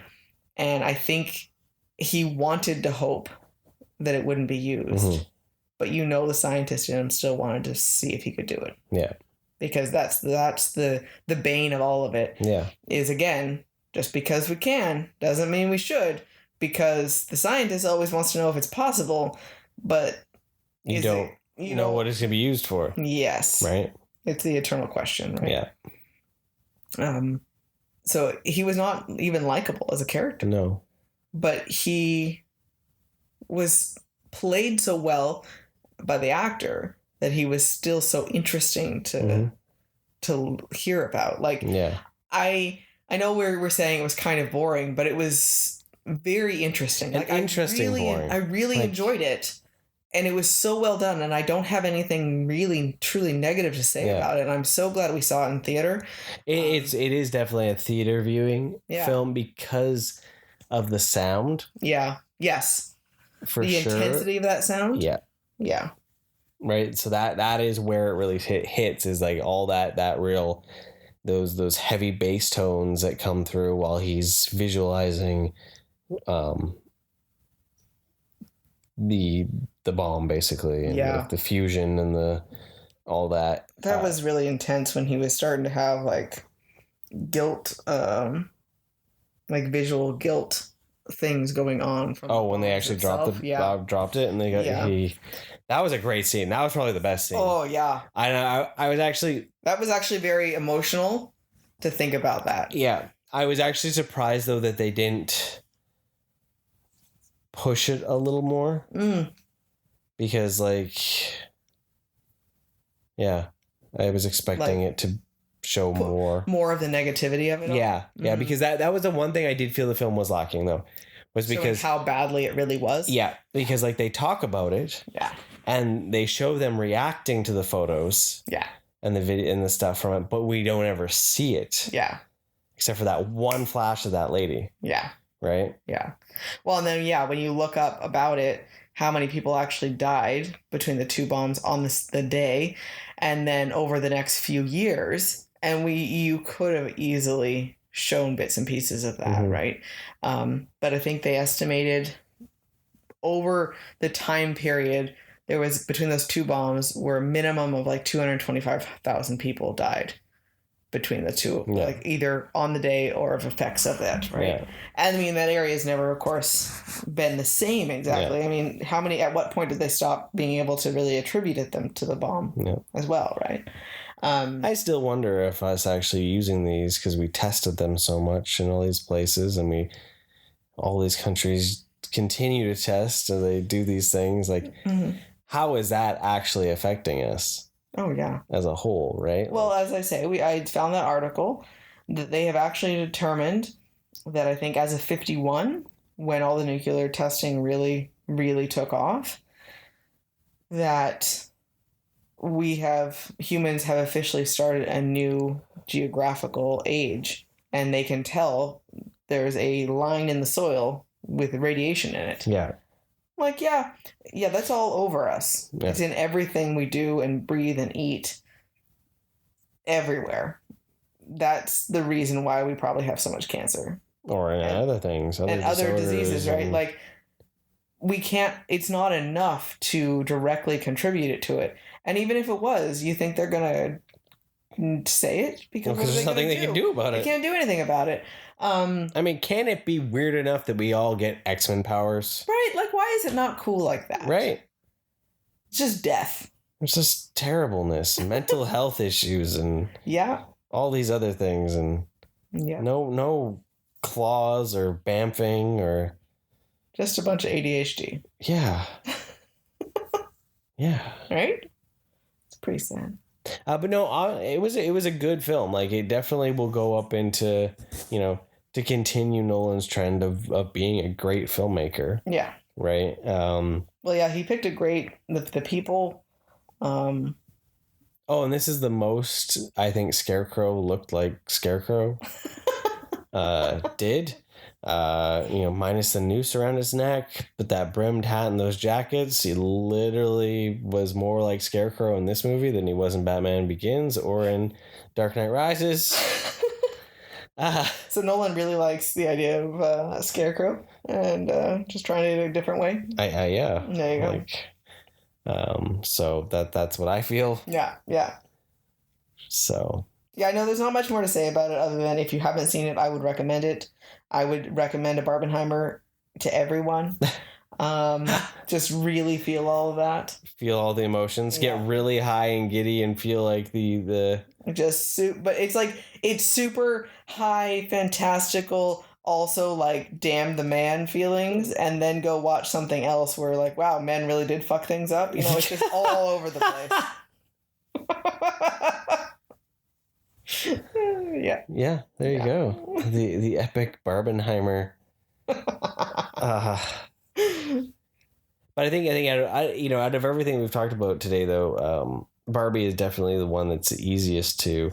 Speaker 2: And I think he wanted to hope that it wouldn't be used. Mm-hmm. But the scientist in him still wanted to see if he could do it.
Speaker 1: Yeah.
Speaker 2: Because that's the bane of all of it.
Speaker 1: Yeah.
Speaker 2: Is, again, just because we can doesn't mean we should. Because the scientist always wants to know if it's possible, but
Speaker 1: you don't know what it's going to be used for.
Speaker 2: Yes.
Speaker 1: Right?
Speaker 2: It's the eternal question, right?
Speaker 1: Yeah.
Speaker 2: So he was not even likable as a character.
Speaker 1: No.
Speaker 2: But he was played so well by the actor that he was still so interesting to hear about. Like, I know we're saying it was kind of boring, but it was very interesting.
Speaker 1: Boring.
Speaker 2: I really enjoyed it, and it was so well done, and I don't have anything really truly negative to say about it. And I'm so glad we saw it in theater.
Speaker 1: It is definitely a theater viewing film because of the sound.
Speaker 2: Yeah. Yes.
Speaker 1: For
Speaker 2: the intensity of that sound.
Speaker 1: Yeah.
Speaker 2: Yeah.
Speaker 1: Right. So that is where it really hits, is like all that real those heavy bass tones that come through while he's visualizing the bomb, basically, and the fusion and all that.
Speaker 2: That was really intense when he was starting to have like guilt, like visual guilt things going on. From
Speaker 1: when they actually dropped it, and they got that was a great scene. That was probably the best scene.
Speaker 2: Oh yeah,
Speaker 1: I was actually
Speaker 2: that was actually very emotional to think about that.
Speaker 1: Yeah, I was actually surprised though that they didn't push it a little more because like I was expecting it to show more
Speaker 2: of the negativity of it.
Speaker 1: Yeah, because that was the one thing I did feel the film was lacking though, was because
Speaker 2: how badly it really was.
Speaker 1: Yeah, because like they talk about it.
Speaker 2: Yeah.
Speaker 1: And they show them reacting to the photos.
Speaker 2: Yeah.
Speaker 1: And the video and the stuff from it, but we don't ever see it.
Speaker 2: Yeah.
Speaker 1: Except for that one flash of that lady.
Speaker 2: Yeah.
Speaker 1: Right?
Speaker 2: Yeah. Well, and then, when you look up about it, how many people actually died between the two bombs on the day, and then over the next few years, and you could have easily shown bits and pieces of that, right? But I think they estimated over the time period, there was between those two bombs where a minimum of like 225,000 people died between the two, like either on the day or of effects of that, right? Yeah. And I mean, that area has never, of course, been the same exactly. Yeah. I mean, at what point did they stop being able to really attribute them to the bomb as well, right?
Speaker 1: I still wonder if us actually using these, because we tested them so much in all these places, and all these countries continue to test, and they do these things, like how is that actually affecting us?
Speaker 2: Oh yeah,
Speaker 1: as a whole, right?
Speaker 2: Well, as I say, I found that article that they have actually determined that I think as of 51, when all the nuclear testing really, really took off, that humans have officially started a new geographical age, and they can tell there's a line in the soil with radiation in it.
Speaker 1: Yeah.
Speaker 2: Like, that's all over us. Yeah. It's in everything we do and breathe and eat. Everywhere. That's the reason why we probably have so much cancer.
Speaker 1: Or other things.
Speaker 2: Other diseases, right? Like, we can't, it's not enough to directly contribute it to it. And even if it was, you think they're going to say it? Because
Speaker 1: there's nothing they can do about it.
Speaker 2: They can't do anything about it.
Speaker 1: I mean, can it be weird enough that we all get X-Men powers?
Speaker 2: Right. Like, why is it not cool like that?
Speaker 1: Right.
Speaker 2: It's just death.
Speaker 1: It's just terribleness, mental health issues, and all these other things, and no claws or bamfing or
Speaker 2: just a bunch of ADHD.
Speaker 1: Yeah. Yeah.
Speaker 2: Right. It's pretty sad.
Speaker 1: But no, it was a good film. Like, it definitely will go up into, to continue Nolan's trend of being a great filmmaker.
Speaker 2: Yeah.
Speaker 1: Right.
Speaker 2: Well, yeah, he picked the people.
Speaker 1: Oh, and this is the most I think Scarecrow looked like Scarecrow did. Minus the noose around his neck, but that brimmed hat and those jackets, he literally was more like Scarecrow in this movie than he was in Batman Begins or in Dark Knight Rises.
Speaker 2: So Nolan really likes the idea of a Scarecrow and just trying it a different way.
Speaker 1: Yeah.
Speaker 2: There you
Speaker 1: go. So that's what I feel.
Speaker 2: Yeah.
Speaker 1: So.
Speaker 2: Yeah, I know there's not much more to say about it other than if you haven't seen it, I would recommend it. I would recommend a Barbenheimer to everyone. Just really feel all of that. Feel all the emotions. Get really high and giddy and feel like the but it's super high, fantastical, also like damn the man feelings, and then go watch something else where like, wow, men really did fuck things up. It's just all over the place. Yeah, there you go. The epic Barbenheimer. But I think out of everything we've talked about today, though, Barbie is definitely the one that's the easiest to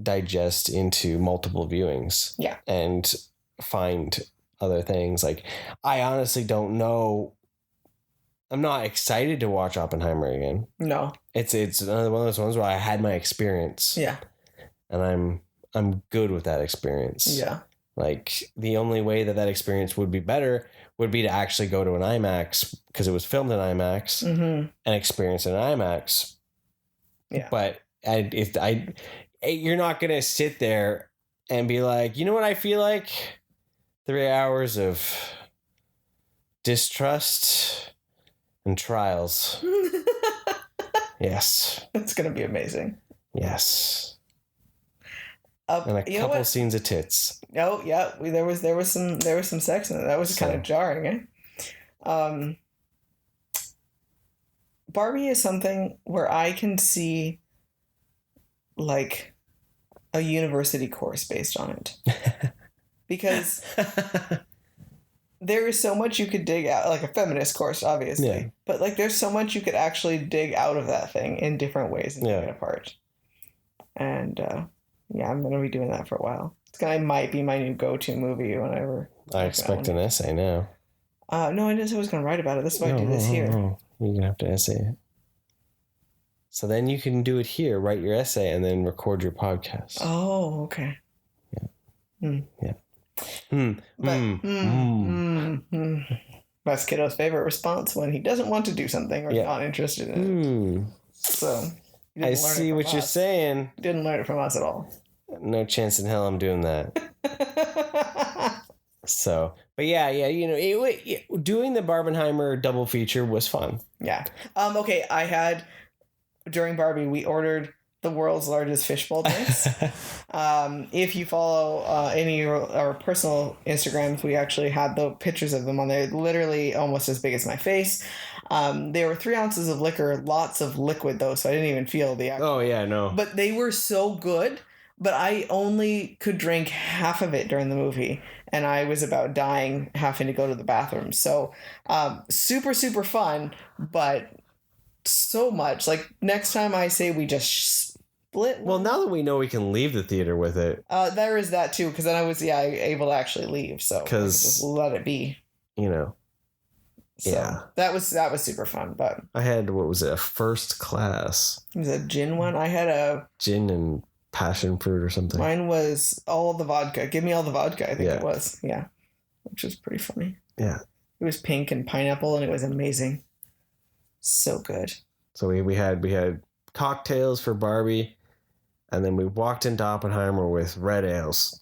Speaker 2: digest into multiple viewings. Yeah, and find other things. Like, I honestly don't know. I'm not excited to watch Oppenheimer again. No, it's another one of those ones where I had my experience. Yeah. And I'm good with that experience. Yeah. Like, the only way that experience would be better would be to actually go to an IMAX, because it was filmed in IMAX, and experience it in IMAX. Yeah. But you're not going to sit there and be like, you know what I feel like?
Speaker 1: 3 hours of distrust and trials. Yes.
Speaker 2: It's going to be amazing.
Speaker 1: Yes. And a couple scenes of tits.
Speaker 2: Oh, yeah. There was some sex in it. That was kind of jarring, eh? Barbie is something where I can see like a university course based on it. Because there is so much you could dig out, like a feminist course, obviously. Yeah. But like there's so much you could actually dig out of that thing in different ways and take it apart. And yeah, I'm going to be doing that for a while. It might be my new go-to movie whenever.
Speaker 1: I expect an essay now.
Speaker 2: No, I didn't say I was going to write about it. This is why I do this here.
Speaker 1: You're going to have to essay it. So then you can do it here, write your essay, and then record your podcast.
Speaker 2: Oh, okay.
Speaker 1: Yeah.
Speaker 2: That's Kiddo's favorite response when he doesn't want to do something or not interested in it. So
Speaker 1: I see what you're saying.
Speaker 2: Didn't learn it from us at all.
Speaker 1: No chance in hell I'm doing that. So, but yeah, doing the Barbenheimer double feature was fun.
Speaker 2: Yeah. Okay, during Barbie, we ordered the world's largest fishbowl drinks. If you follow any of our personal Instagrams, we actually had the pictures of them on there, literally almost as big as my face. They were 3 ounces of liquor, lots of liquid though, so I didn't even feel the actual.
Speaker 1: Oh yeah, no.
Speaker 2: But they were so good, but I only could drink half of it during the movie, and I was about dying, having to go to the bathroom. So super, super fun, but so much. Like next time I say we just split one.
Speaker 1: Well, now that we know we can leave the theater with it.
Speaker 2: There is that too, because then I was able to actually leave, so just let it be. So that was super fun. But
Speaker 1: I had, what was it, a first class?
Speaker 2: It was a gin one. I had a
Speaker 1: gin and passion fruit or something.
Speaker 2: Mine was all the vodka. Give me all the vodka, I think it was. Yeah. Which was pretty funny.
Speaker 1: Yeah.
Speaker 2: It was pink and pineapple, and it was amazing. So good.
Speaker 1: So we had cocktails for Barbie, and then we walked into Oppenheimer with red ales.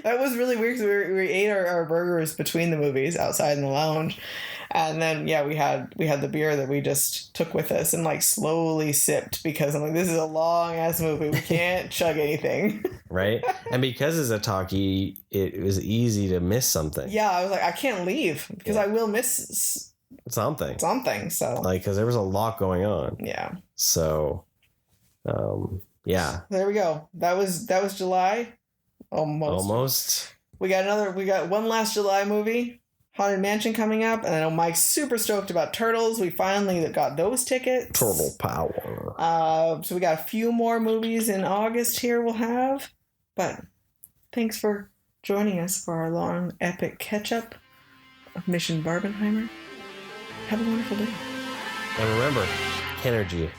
Speaker 2: That was really weird because we ate our burgers between the movies outside in the lounge, and then we had the beer that we just took with us and like slowly sipped because I'm like, this is a long ass movie, we can't chug anything. Right.
Speaker 1: And because it's a talkie, it was easy to miss something.
Speaker 2: Yeah, I was like, I can't leave because I will miss something. So
Speaker 1: like, because there was a lot going on.
Speaker 2: Yeah.
Speaker 1: So
Speaker 2: there we go. That was July. Almost. We got one last July movie, Haunted Mansion, coming up, and I know Mike's super stoked about Turtles. We finally got those tickets.
Speaker 1: Turtle power.
Speaker 2: So we got a few more movies in August here we'll have. But thanks for joining us for our long epic catch-up of Mission Barbenheimer. Have a wonderful day.
Speaker 1: And remember, energy.